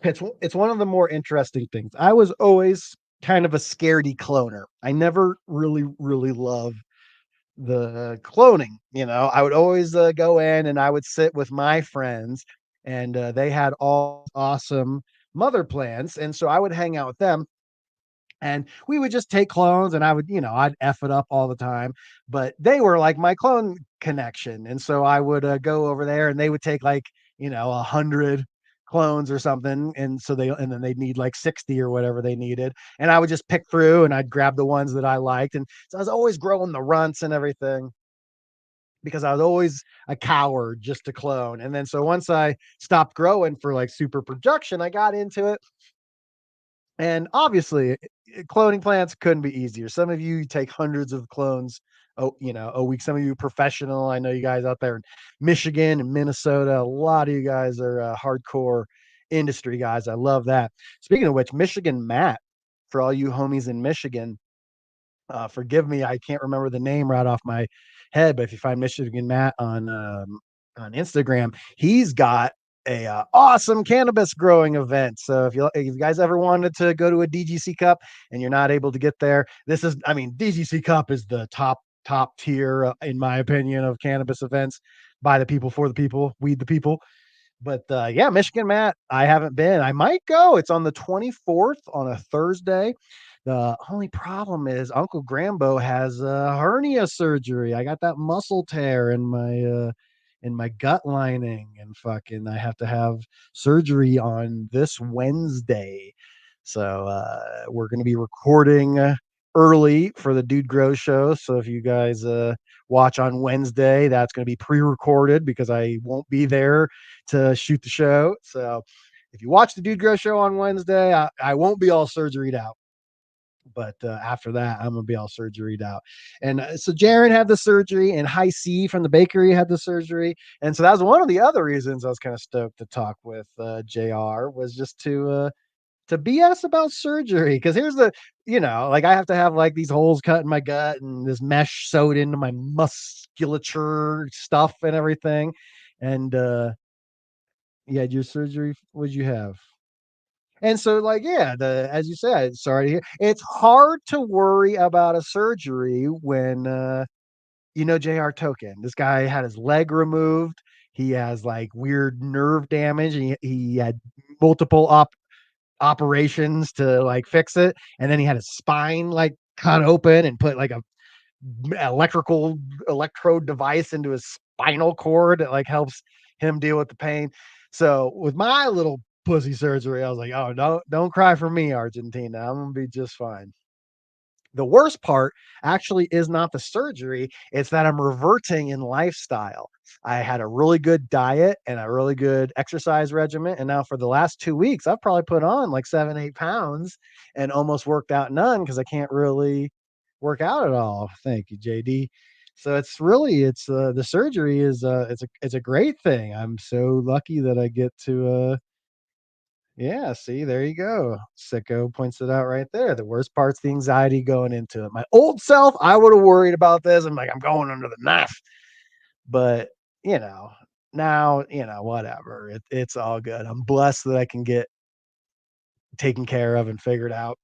It's one of the more interesting things. I was always kind of a scaredy cloner. I never really loved the cloning. I would always go in and I would sit with my friends, and they had all awesome mother plants, and so I would hang out with them, and we would just take clones, and I'd F it up all the time, but they were like my clone connection. And so I would go over there, and they would take like 100 clones or something, and then they'd need like 60 or whatever they needed, and I would just pick through, and I'd grab the ones that I liked. And so I was always growing the runts and everything, because I was always a coward just to clone. And then so once I stopped growing for like super production, I got into it. And obviously, cloning plants couldn't be easier. Some of you take hundreds of clones a week. Some of you professional. I know you guys out there in Michigan and Minnesota. A lot of you guys are hardcore industry guys. I love that. Speaking of which, Michigan Matt, for all you homies in Michigan, forgive me, I can't remember the name right off my head, but if you find Michigan Matt on Instagram, he's got a awesome cannabis growing event. So if you guys ever wanted to go to a DGC Cup and you're not able to get there, DGC Cup is the top tier, in my opinion, of cannabis events. By the people, for the people, weed the people. But yeah, Michigan Matt, I haven't been. I might go. It's on the 24th on a Thursday. The only problem is Uncle Grambo has hernia surgery. I got that muscle tear in my gut lining, and fucking I have to have surgery on this Wednesday. So we're going to be recording early for the Dude Grow show. So if you guys watch on Wednesday, that's going to be pre-recorded because I won't be there to shoot the show. So if you watch the Dude Grow show on Wednesday, I won't be all surgeried out. But after that, I'm gonna be all surgeried out. And so Jaron had the surgery, and High C from the bakery had the surgery, and so that was one of the other reasons I was kind of stoked to talk with Jr. was just to BS about surgery. Because here's like I have to have like these holes cut in my gut and this mesh sewed into my musculature stuff and everything. And you had your surgery. What'd you have? And so, like, yeah, as you said, sorry to hear. It's hard to worry about a surgery when JR Token. This guy had his leg removed. He has like weird nerve damage. He had multiple operations to like fix it, and then he had his spine like cut open and put like a electrode device into his spinal cord that like helps him deal with the pain. So with my little pussy surgery, I was like, oh, don't cry for me, Argentina. I'm gonna be just fine. The worst part actually is not the surgery, it's that I'm reverting in lifestyle. I had a really good diet and a really good exercise regimen, and now for the last 2 weeks, I've probably put on like 7, 8 pounds and almost worked out none because I can't really work out at all. Thank you, JD. So the surgery is, it's a great thing. I'm so lucky that I get to, yeah, see, there you go. Sicko points it out right there. The worst part's the anxiety going into it. My old self, I would have worried about this. I'm like, I'm going under the knife. But, you know, now, whatever. It's all good. I'm blessed that I can get taken care of and figured out.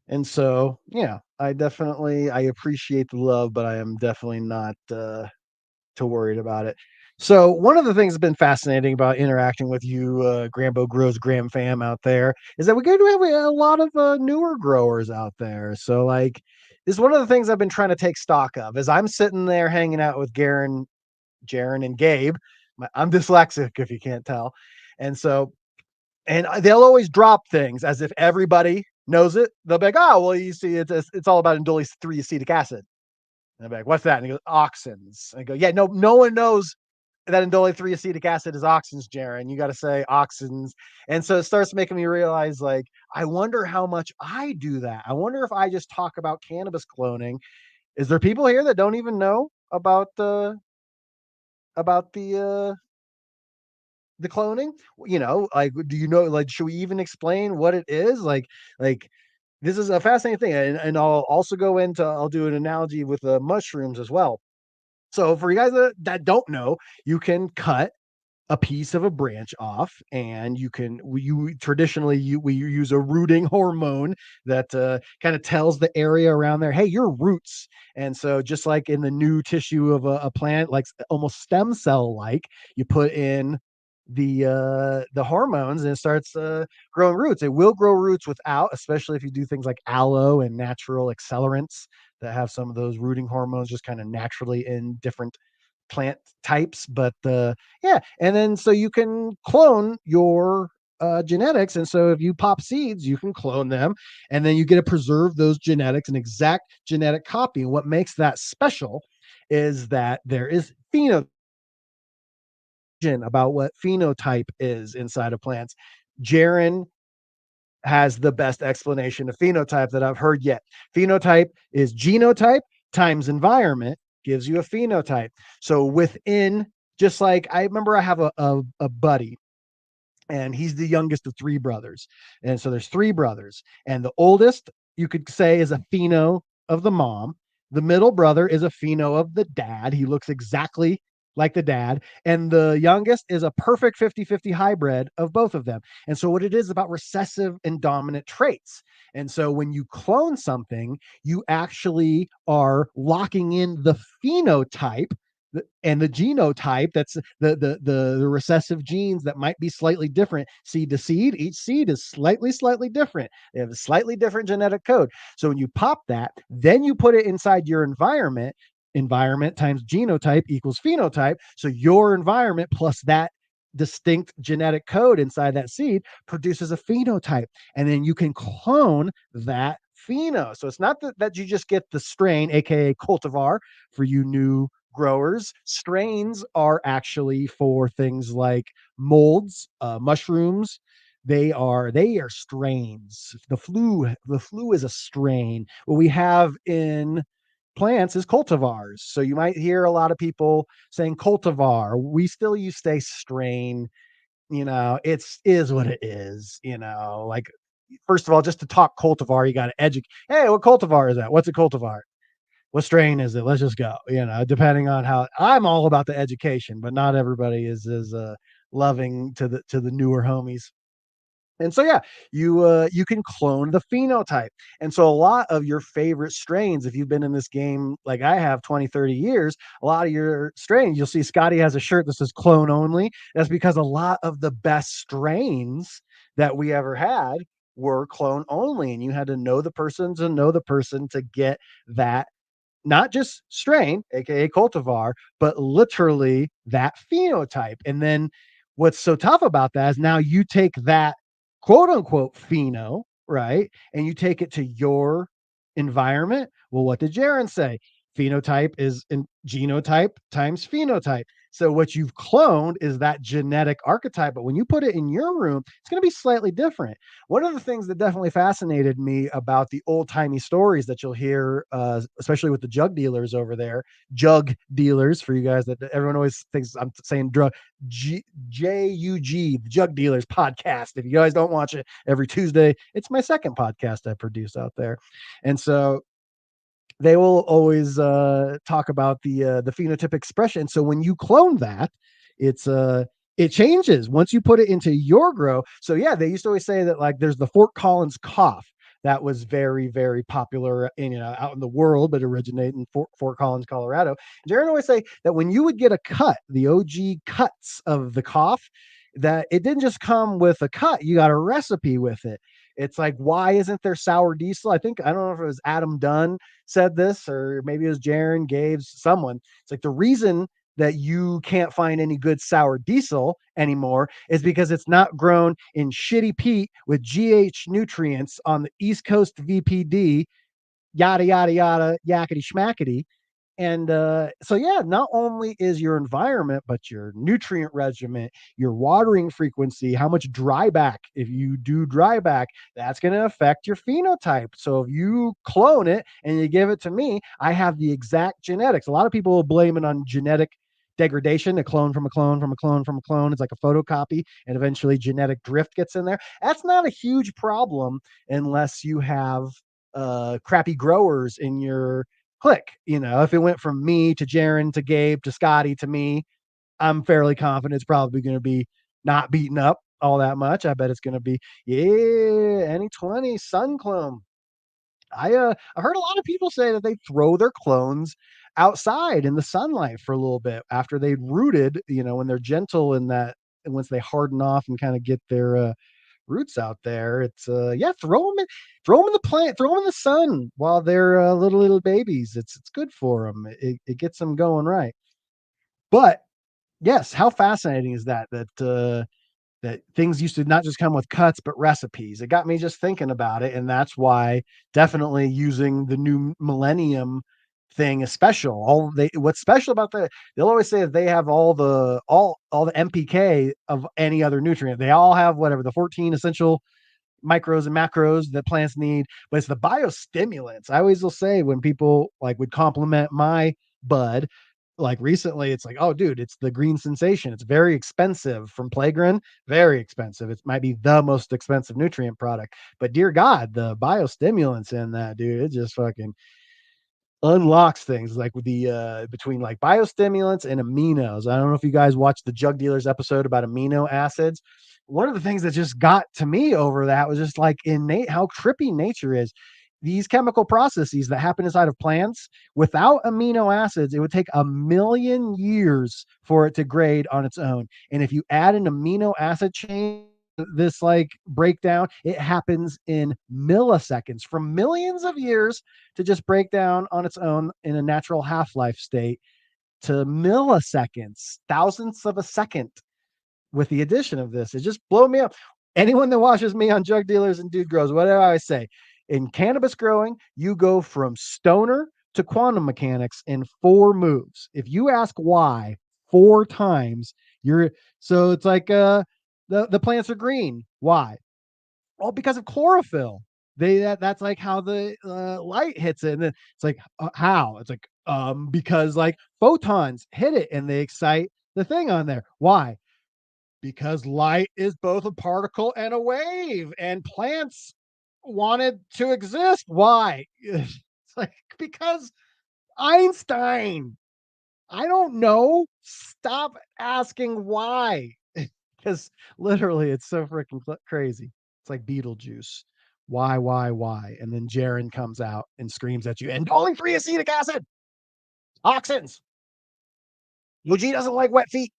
And so, yeah, I appreciate the love, but I am definitely not too worried about it. So one of the things that's been fascinating about interacting with you, Grambo Grows GramFam out there, is that we go to have a lot of newer growers out there. So like, this is one of the things I've been trying to take stock of. As I'm sitting there hanging out with Jaron, and Gabe. I'm dyslexic if you can't tell, and so they'll always drop things as if everybody knows it. They'll be like, "Oh, well, you see, it's all about indole 3 acetic acid." And I'm like, "What's that?" And he goes, "Auxins." And I go, "Yeah, no one knows that indole 3 acetic acid is auxins, Jaron. You got to say auxins." And so it starts making me realize, like, I wonder how much I do that. I wonder if I just talk about cannabis cloning. Is there people here that don't even know about the cloning? Like, do you know? Like, should we even explain what it is? Like this is a fascinating thing, and I'll also go into. I'll do an analogy with the mushrooms as well. So for you guys that don't know, you can cut a piece of a branch off, and you traditionally we use a rooting hormone that kind of tells the area around there, hey, your roots. And so just like in the new tissue of a plant, like almost stem cell like, you put in the hormones and it starts growing roots. It will grow roots without, especially if you do things like aloe and natural accelerants that have some of those rooting hormones just kind of naturally in different plant types. But yeah, and then so you can clone your genetics. And so if you pop seeds, you can clone them, and then you get to preserve those genetics, an exact genetic copy. And what makes that special is that there is phenotype about what phenotype is inside of plants. Jaron has the best explanation of phenotype that I've heard yet. Phenotype is genotype times environment gives you a phenotype. So within, just like I remember I have a buddy, and he's the youngest of three brothers. And so there's three brothers, and the oldest you could say is a pheno of the mom. The middle brother is a pheno of the dad. He looks exactly like the dad. And the youngest is a perfect 50-50 hybrid of both of them. And so what it is about recessive and dominant traits. And so when you clone something, you actually are locking in the phenotype and the genotype, that's the recessive genes that might be slightly different seed to seed. Each seed is slightly different. They have a slightly different genetic code. So when you pop that, then you put it inside your environment. Environment times genotype equals phenotype. So your environment plus that distinct genetic code inside that seed produces a phenotype, and then you can clone that pheno. So it's not that you just get the strain, aka cultivar, for you new growers. Strains are actually for things like molds, mushrooms. They are strains. The flu is a strain. What we have in plants is cultivars. So you might hear a lot of people saying cultivar. We still use say strain. It's is what it is. Like, first of all, just to talk cultivar, you got to educate. Hey, what cultivar is that? What's a cultivar? What strain is it? Let's just go. Depending on how, I'm all about the education, but not everybody is as loving to the newer homies. And so yeah, you can clone the phenotype. And so a lot of your favorite strains, if you've been in this game like I have 20, 30 years, a lot of your strains, you'll see Scotty has a shirt that says clone only. That's because a lot of the best strains that we ever had were clone only, and you had to know the person to get that, not just strain, aka cultivar, but literally that phenotype. And then what's so tough about that is now you take that quote unquote pheno, right? And you take it to your Environment. Well, what did Jaron say? Phenotype is in genotype times phenotype. So what you've cloned is that genetic archetype, but when you put it in your room, it's going to be slightly different. One of the things that definitely fascinated me about the old timey stories that you'll hear, especially with the jug dealers over there, jug dealers for you guys that everyone always thinks I'm saying drug, JUG, the Jug Dealers Podcast. If you guys don't watch it every Tuesday, it's my second podcast I produce out there. And so they will always talk about the phenotypic expression. So when you clone that, it's it changes once you put it into your grow. So yeah, they used to always say that like there's the Fort Collins cough that was very, very popular in out in the world, but originated in Fort Collins, Colorado. And Jaron always say that when you would get a cut, the OG cuts of the cough, that it didn't just come with a cut, you got a recipe with it. It's like, why isn't there sour diesel? I don't know if it was Adam Dunn said this, or maybe it was Jaron, Gaves, someone. It's like the reason that you can't find any good sour diesel anymore is because it's not grown in shitty peat with GH nutrients on the East Coast VPD, yada, yada, yada, yakety schmackety. And so, yeah, not only is your environment, but your nutrient regimen, your watering frequency, how much dry back, if you do dry back, that's going to affect your phenotype. So if you clone it and you give it to me, I have the exact genetics. A lot of people will blame it on genetic degradation, a clone from a clone from a clone from a clone. It's like a photocopy, and eventually genetic drift gets in there. That's not a huge problem unless you have crappy growers in your click. If it went from me to Jaron to Gabe to Scotty to me, I'm fairly confident it's probably going to be not beaten up all that much. I bet it's going to be, yeah, any 20 sun clone. I heard a lot of people say that they throw their clones outside in the sunlight for a little bit after they've rooted, when they're gentle in that, and once they harden off and kind of get their roots out there. It's yeah, throw them in the plant, throw them in the sun while they're little babies. It's good for them. It gets them going right. But yes, how fascinating is that things used to not just come with cuts but recipes. It got me just thinking about it, and that's why definitely using the new millennium thing is special. What's special about that, they'll always say that they have all the MPK of any other nutrient. They all have whatever the 14 essential micros and macros that plants need, but it's the biostimulants. I always will say when people like would compliment my bud, like recently, it's like, oh, dude, it's the green sensation. It's very expensive from Playground, very expensive. It might be the most expensive nutrient product, but dear God, the biostimulants in that, dude, it just fucking unlocks things like with the between like biostimulants and aminos. I don't know if you guys watched the Jug Dealers episode about amino acids. One of the things that just got to me over that was just like innate how trippy nature is. These chemical processes that happen inside of plants, without amino acids, it would take 1,000,000 years for it to grade on its own. And if you add an amino acid chain, this like breakdown, it happens in milliseconds from millions of years to just break down on its own in a natural half-life state to milliseconds, thousandths of a second with the addition of this. It just blew me up. Anyone that watches me on Jug Dealers and Dude Grows, what do I say? In cannabis growing, you go from stoner to quantum mechanics in 4 moves. If you ask why 4 times, so it's like the plants are green. Why? Well, because of chlorophyll. That's like how the light hits it, and then it's like how? It's like because like photons hit it and they excite the thing on there. Why? Because light is both a particle and a wave, and plants wanted to exist. Why? It's like because Einstein. I don't know. Stop asking why. Because literally it's so freaking crazy. It's like Beetlejuice. Why? And then Jaren comes out and screams at you, and only 3 acetic acid, auxins. Yuji doesn't like wet feet.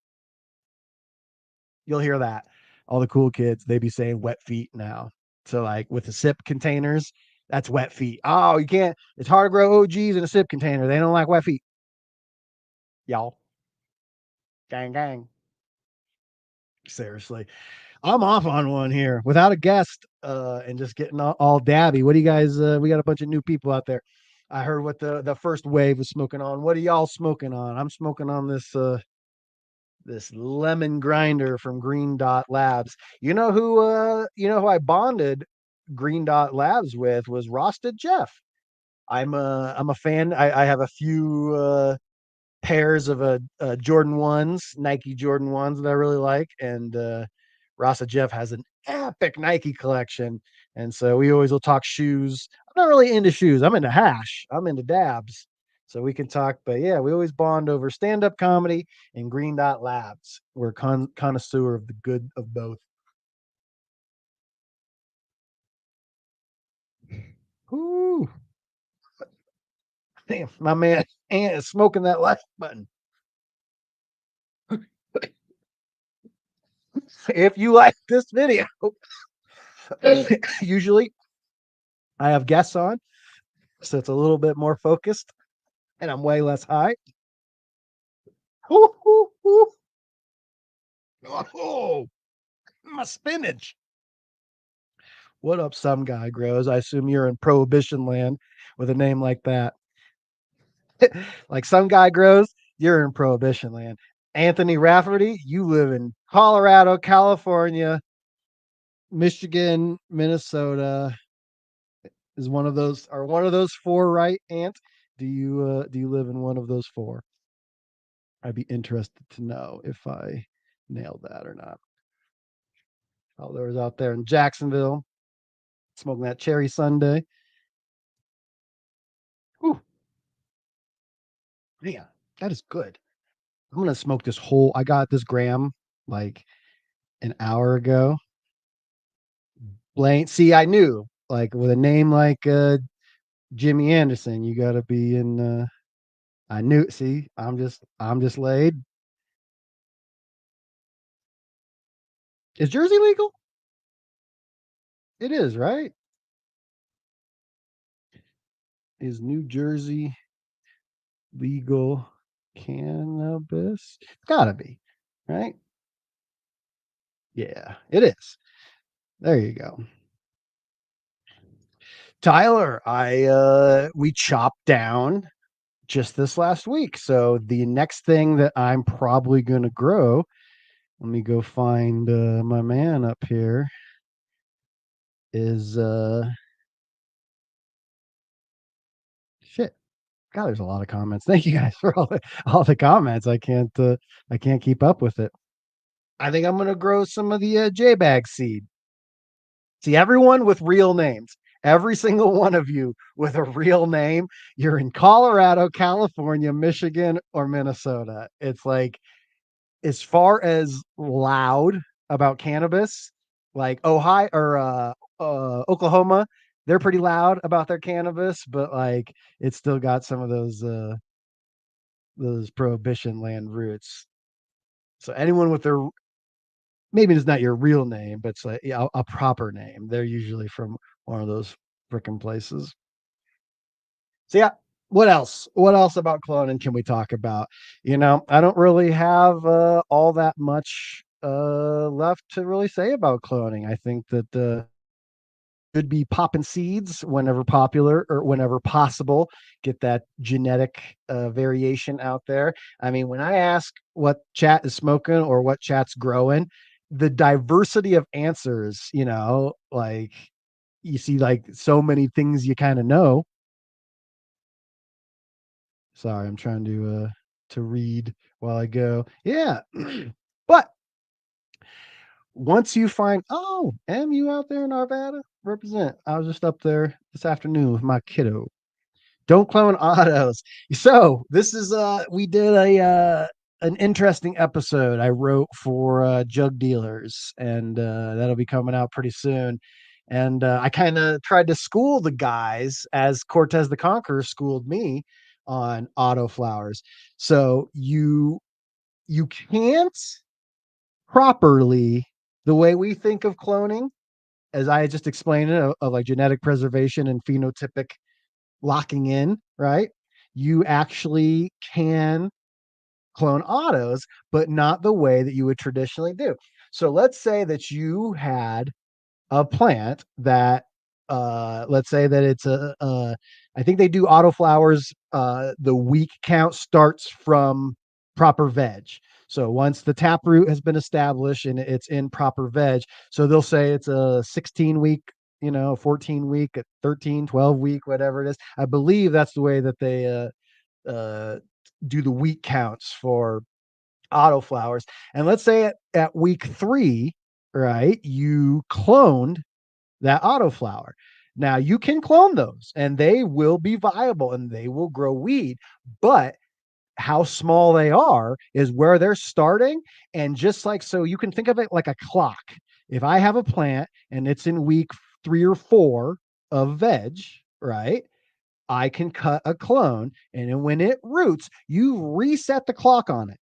You'll hear that. All the cool kids, they be saying wet feet now. So like with the sip containers, that's wet feet. Oh, you can't. It's hard to grow OGs in a sip container. They don't like wet feet. Y'all. Gang. Seriously. I'm off on one here without a guest, and just getting all dabby. What do you guys? We got a bunch of new people out there. I heard what the first wave was smoking on. What are y'all smoking on? I'm smoking on this lemon grinder from Green Dot Labs. You know who I bonded Green Dot Labs with was Rosted Jeff. I'm a fan. I have a few pairs of Jordan ones, Nike Jordan ones that I really like, and Rasa Jeff has an epic Nike collection, and so we always will talk shoes. I'm not really into shoes. I'm into hash. I'm into dabs. So we can talk, but yeah, we always bond over stand-up comedy and Green Dot Labs. We're connoisseur of the good of both. Ooh, damn, my man Ant is smoking that like button. If you like this video, usually I have guests on, so it's a little bit more focused, and I'm way less high. Ooh, ooh, ooh. Oh, my spinach. What up, some guy grows? I assume you're in prohibition land with a name like that. Like some guy grows, you're in prohibition land. Anthony Rafferty, you live in Colorado, California, Michigan, Minnesota. Is one of those are one of those four right, Ant? Do you live in one of those four? I'd be interested to know if I nailed that or not. Oh, there was out there in Jacksonville smoking that cherry Sunday. Ooh, man, that is good. I'm gonna smoke this whole. I got this gram like an hour ago. Blaine, see, I knew like with a name like Jimmy Anderson, you got to be in. I knew. See, I'm just laid. Is Jersey legal? It is, right? Is New Jersey legal cannabis? It's gotta be, right? Yeah, it is. There you go. Tyler, I we chopped down just this last week. So the next thing that I'm probably gonna grow, let me go find my man up here, is shit. God, there's a lot of comments. Thank you guys for all the comments. I can't keep up with it. I think I'm gonna grow some of the J bag seed. See, everyone with real names, every single one of you with a real name, you're in Colorado, California, Michigan, or Minnesota. It's like, as far as loud about cannabis, like Ohio or Oklahoma, they're pretty loud about their cannabis, but like it's still got some of those prohibition land roots. So anyone with their, maybe it's not your real name, but it's like, yeah, a proper name. They're usually from one of those freaking places. So yeah, what else? What else about cloning can we talk about? I don't really have all that much left to really say about cloning. I think that should be popping seeds whenever popular or whenever possible. Get that genetic variation out there. I mean, when I ask what chat is smoking or what chat's growing, the diversity of answers, like you see like so many things you kind of know. Sorry, I'm trying to read while I go. Yeah. But once you find, oh, you out there in Arvada? Represent. I was just up there this afternoon with my kiddo. Don't clone autos. So this is we did a an interesting episode I wrote for Jug Dealers, and that'll be coming out pretty soon. And I kind of tried to school the guys as Cortez the Conqueror schooled me on auto flowers. So you can't properly, the way we think of cloning, as I just explained it, of like genetic preservation and phenotypic locking in, right? You actually can clone autos, but not the way that you would traditionally do. So let's say that you had a plant that let's say that it's I think they do autoflowers. The week count starts from proper veg. So once the taproot has been established and it's in proper veg, so they'll say it's a 16 week, 14 week, 13, 12 week, whatever it is. I believe that's the way that they uh do the week counts for autoflowers. And let's say at week 3, right, you cloned that autoflower. Now you can clone those and they will be viable and they will grow weed, but how small they are is where they're starting. And just like, so you can think of it like a clock. If I have a plant and it's in week 3 or 4 of veg, right? I can cut a clone, and then when it roots, you reset the clock on it.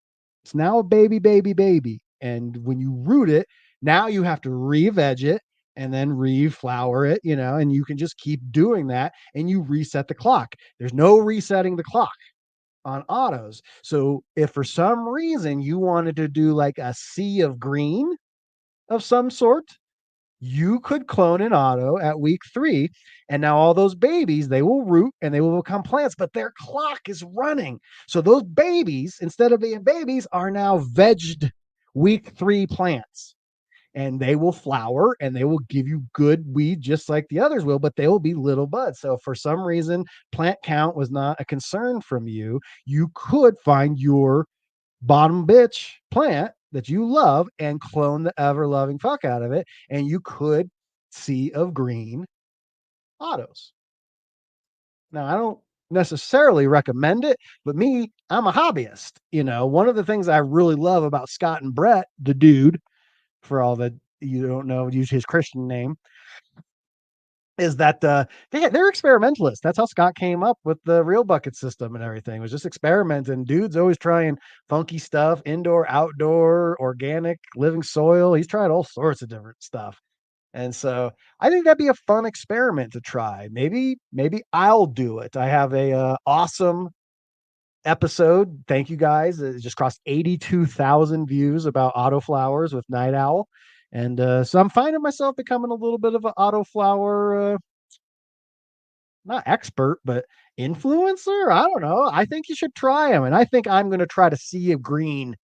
It's now a baby, baby, baby. And when you root it, now you have to re-veg it and then re-flower it, and you can just keep doing that and you reset the clock. There's no resetting the clock on autos. So if for some reason you wanted to do like a sea of green of some sort, you could clone an auto at week 3, and now all those babies, they will root and they will become plants, but their clock is running. So those babies, instead of being babies, are now vegged week 3 plants, and they will flower and they will give you good weed just like the others will, but they will be little buds. So if for some reason plant count was not a concern from you, you could find your bottom bitch plant that you love and clone the ever loving fuck out of it, and you could sea of green autos. Now, I don't necessarily recommend it, but me, I'm a hobbyist. One of the things I really love about Scott and Brett, the dude, for all that you don't know, use his Christian name, is that they're experimentalists. That's how Scott came up with the real bucket system and everything. It was just experimenting. Dude's always trying funky stuff, indoor, outdoor, organic, living soil. He's tried all sorts of different stuff. And so I think that'd be a fun experiment to try. Maybe I'll do it. I have a awesome episode. Thank you guys. It just crossed 82,000 views about autoflowers with Night Owl. And so I'm finding myself becoming a little bit of an autoflower, not expert, but influencer. I don't know. I think you should try them. And I think I'm going to try to sea of green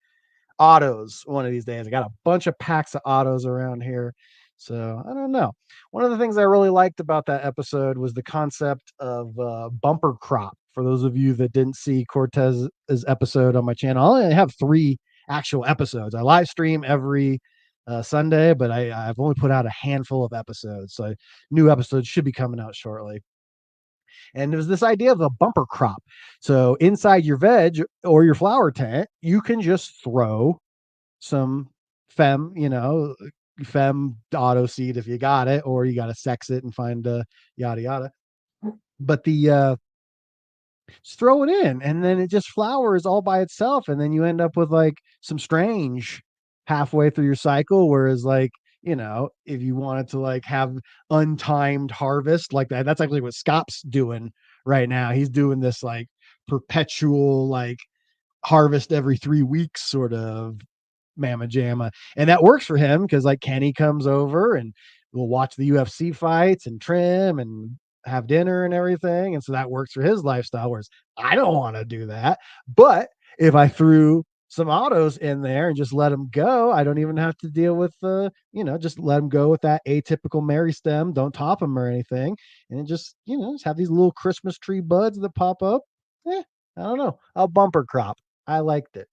autos one of these days. I got a bunch of packs of autos around here. So I don't know. One of the things I really liked about that episode was the concept of bumper crop. For those of you that didn't see Cortez's episode on my channel, I only have 3 actual episodes. I live stream every Sunday, but I've only put out a handful of episodes. So new episodes should be coming out shortly. And there's this idea of a bumper crop. So inside your veg or your flower tent, you can just throw some fem auto seed if you got it, or you got to sex it and find yada yada. But just throw it in and then it just flowers all by itself. And then you end up with like some strange halfway through your cycle. Whereas like, if you wanted to like have untimed harvest like that, that's actually what Scott's doing right now. He's doing this like perpetual, like harvest every 3 weeks sort of mamma jamma. And that works for him because like Kenny comes over and we'll watch the UFC fights and trim and have dinner and everything. And so that works for his lifestyle. Whereas I don't want to do that. But if I threw some autos in there and just let them go, I don't even have to deal with just let them go with that atypical Mary stem. Don't top them or anything. And it just, just have these little Christmas tree buds that pop up. I don't know. I'll bumper crop. I liked it.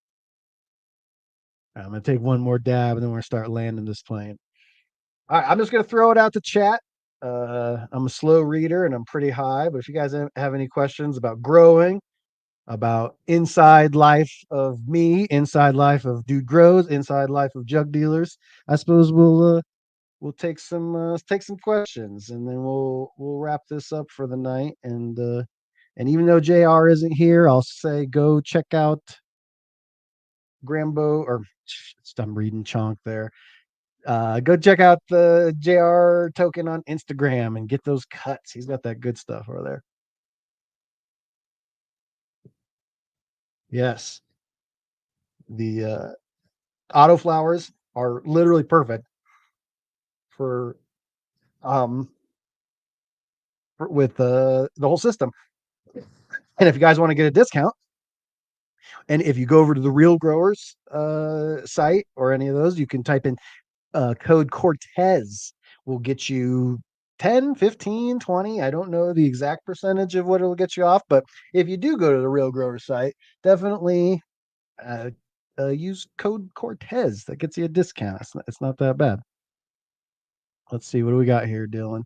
I'm going to take one more dab and then we're going to start landing this plane. All right, I'm just going to throw it out to chat. I'm a slow reader and I'm pretty high, but if you guys have any questions about growing, about inside life of me, inside life of Dude Grows, inside life of Jug Dealers, I suppose we'll take some questions and then we'll wrap this up for the night. And even though JR isn't here, I'll say go check out Grambo, or I'm reading Chonk there. Go check out the JR token on Instagram and get those cuts. He's got that good stuff over there. Yes. The autoflowers are literally perfect for um with the whole system. And if you guys want to get a discount, and if you go over to the Real Growers site or any of those, you can type in code Cortez. Will get you 10, 15, 20. I don't know the exact percentage of what it'll get you off, but if you do go to the Real Grower site, definitely use code Cortez. That gets you a discount. It's not that bad. Let's see. What do we got here, Dylan?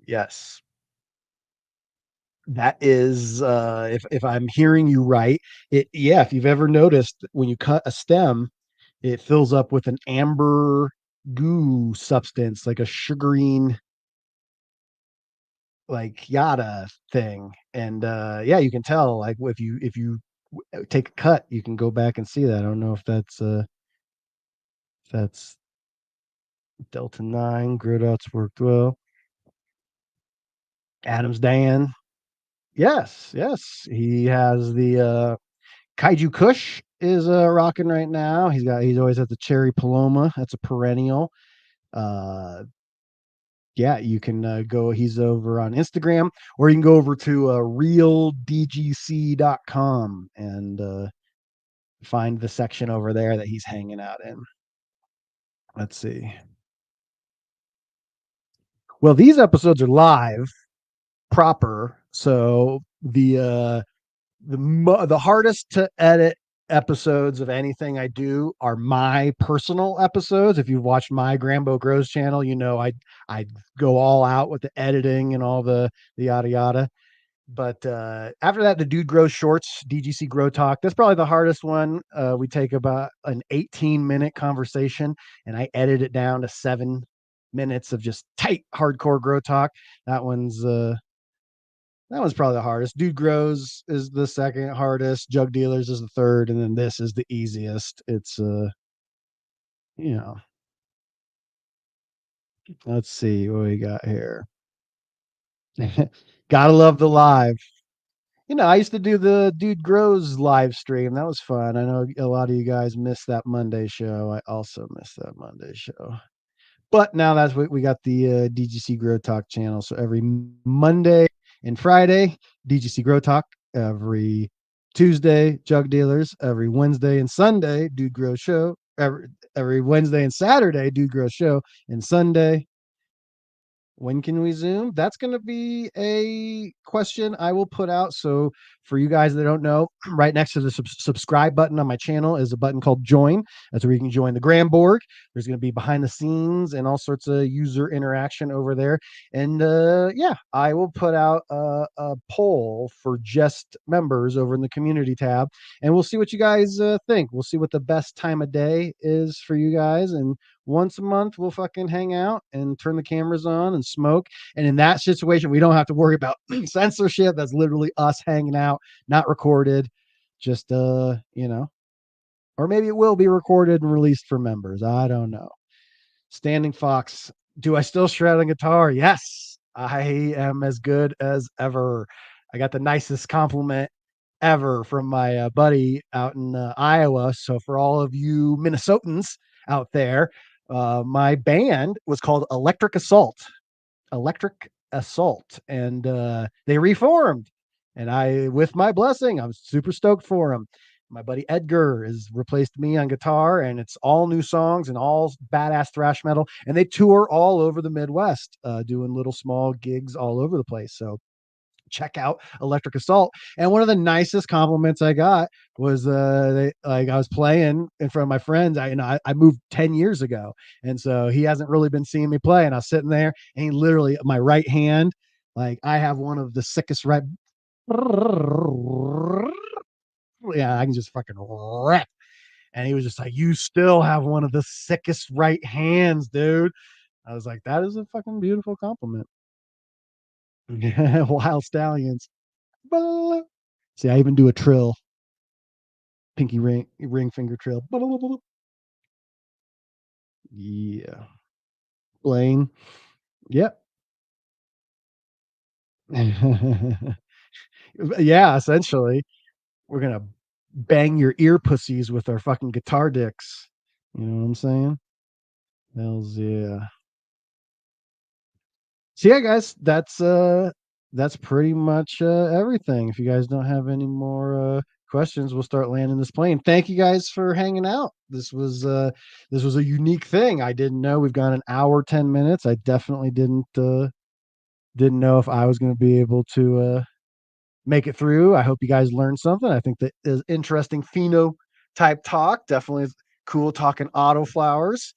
Yes. That is, if I'm hearing you right, yeah, if you've ever noticed when you cut a stem, it fills up with an amber goo substance, like a sugarine, like yada thing. And yeah, you can tell, like, if you take a cut, you can go back and see that. I don't know if that's Delta 9, grid outs worked well. Adams Dan. Yes, yes. He has the Kaiju Kush is rocking right now. He's always at the Cherry Paloma. That's a perennial. Uh yeah, you can go, he's over on Instagram, or you can go over to realdgc.com and find the section over there that he's hanging out in. Let's see. Well, these episodes are live proper, so the hardest to edit episodes of anything I do are my personal episodes. If you've watched my Grambo Grows channel, you know I go all out with the editing and all the yada yada. But after that, the Dude Grows Shorts, DGC Grow Talk, that's probably the hardest one. We take about an 18-minute conversation and I edit it down to 7 minutes of just tight hardcore grow talk. That one's that one's probably the hardest. Dude Grows is the second hardest. Jug Dealers is the third, and then this is the easiest. It's you know, let's see what we got here. Gotta love the live. I used to do the Dude Grows live stream. That was fun. I know a lot of you guys missed that Monday show. I also missed that Monday show. But now that's what we got, the DGC Grow Talk channel. So every Monday and Friday, DGC Grow Talk. Every Tuesday, Jug Dealers. Every Wednesday and Sunday, Dude Grow Show. Every Wednesday and Saturday, Dude Grow Show. And Sunday, when can we Zoom? That's going to be a question I will put out. So, for you guys that don't know, right next to the subscribe button on my channel is a button called Join. That's where you can join the GramBoard. There's going to be behind the scenes and all sorts of user interaction over there. And yeah, I will put out a poll for just members over in the community tab. And we'll see what you guys think. We'll see what the best time of day is for you guys. And once a month, we'll fucking hang out and turn the cameras on and smoke. And in that situation, we don't have to worry about censorship. That's literally us hanging out, not recorded. Just or maybe it will be recorded and released for members. I don't know. Standing Fox. Do I still shred on guitar? Yes, I am as good as ever. I got the nicest compliment ever from my buddy out in Iowa. So for all of you Minnesotans out there, my band was called Electric Assault. Electric Assault, and they reformed. And with my blessing, I'm super stoked for them. My buddy Edgar has replaced me on guitar, and it's all new songs and all badass thrash metal. And they tour all over the Midwest, doing little small gigs all over the place. So check out Electric Assault. And one of the nicest compliments I got was I was playing in front of my friends. I moved 10 years ago. And so he hasn't really been seeing me play. And I was sitting there and he literally, my right hand, like I have one of the sickest right. Yeah, I can just fucking rip. And he was just like, "You still have one of the sickest right hands, dude." I was like, "That is a fucking beautiful compliment." Wild Stallions. See, I even do a trill, pinky ring finger trill. Yeah, Blaine. Yep. Yeah, essentially, we're gonna bang your ear pussies with our fucking guitar dicks. You know what I'm saying? Hells yeah. So yeah, guys, that's pretty much everything. If you guys don't have any more questions, we'll start landing this plane. Thank you guys for hanging out. This was a unique thing. I didn't know we've got an hour 10 minutes. I definitely didn't know if I was going to be able to make it through. I hope you guys learned something. I think that is interesting phenotype talk. Definitely is cool talking auto flowers.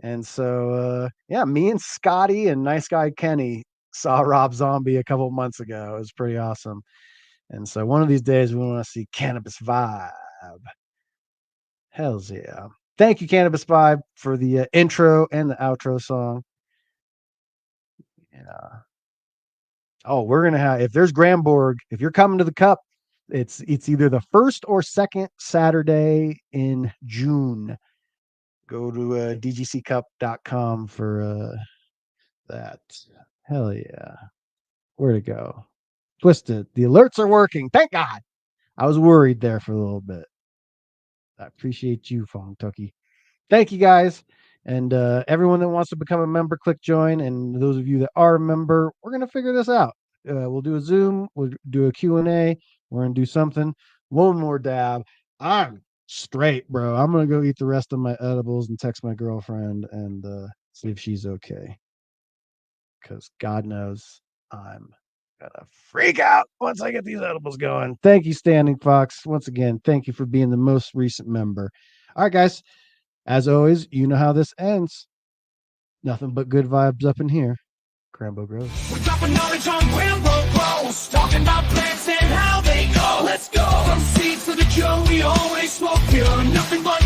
And so, yeah, me and Scotty and nice guy Kenny saw Rob Zombie a couple months ago. It was pretty awesome. And so one of these days we want to see Cannabis Vibe. Hells yeah. Thank you, Cannabis Vibe, for the intro and the outro song. Yeah. Oh, we're gonna have, if there's Gramborg, if you're coming to the Cup, it's either the first or second Saturday in June. Go to dgccup.com for that. Hell yeah. Where'd it go? Twisted. The alerts are working. Thank God. I was worried there for a little bit. I appreciate you, Fong Tucky. Thank you guys. And everyone that wants to become a member, click join. And those of you that are a member, we're going to figure this out. We'll do a Zoom. We'll do a Q&A. We're going to do something. One more dab. I'm straight, bro. I'm going to go eat the rest of my edibles and text my girlfriend and see if she's okay. Because God knows I'm gonna freak out once I get these edibles going. Thank you, Standing Fox. Once again, thank you for being the most recent member. All right, guys. As always, you know how this ends. Nothing but good vibes up in here. Grambo grows. We're dropping knowledge on Grambo grows, talking about plants and how they go. Let's go. From seeds to the cure, we always smoke pure. Nothing but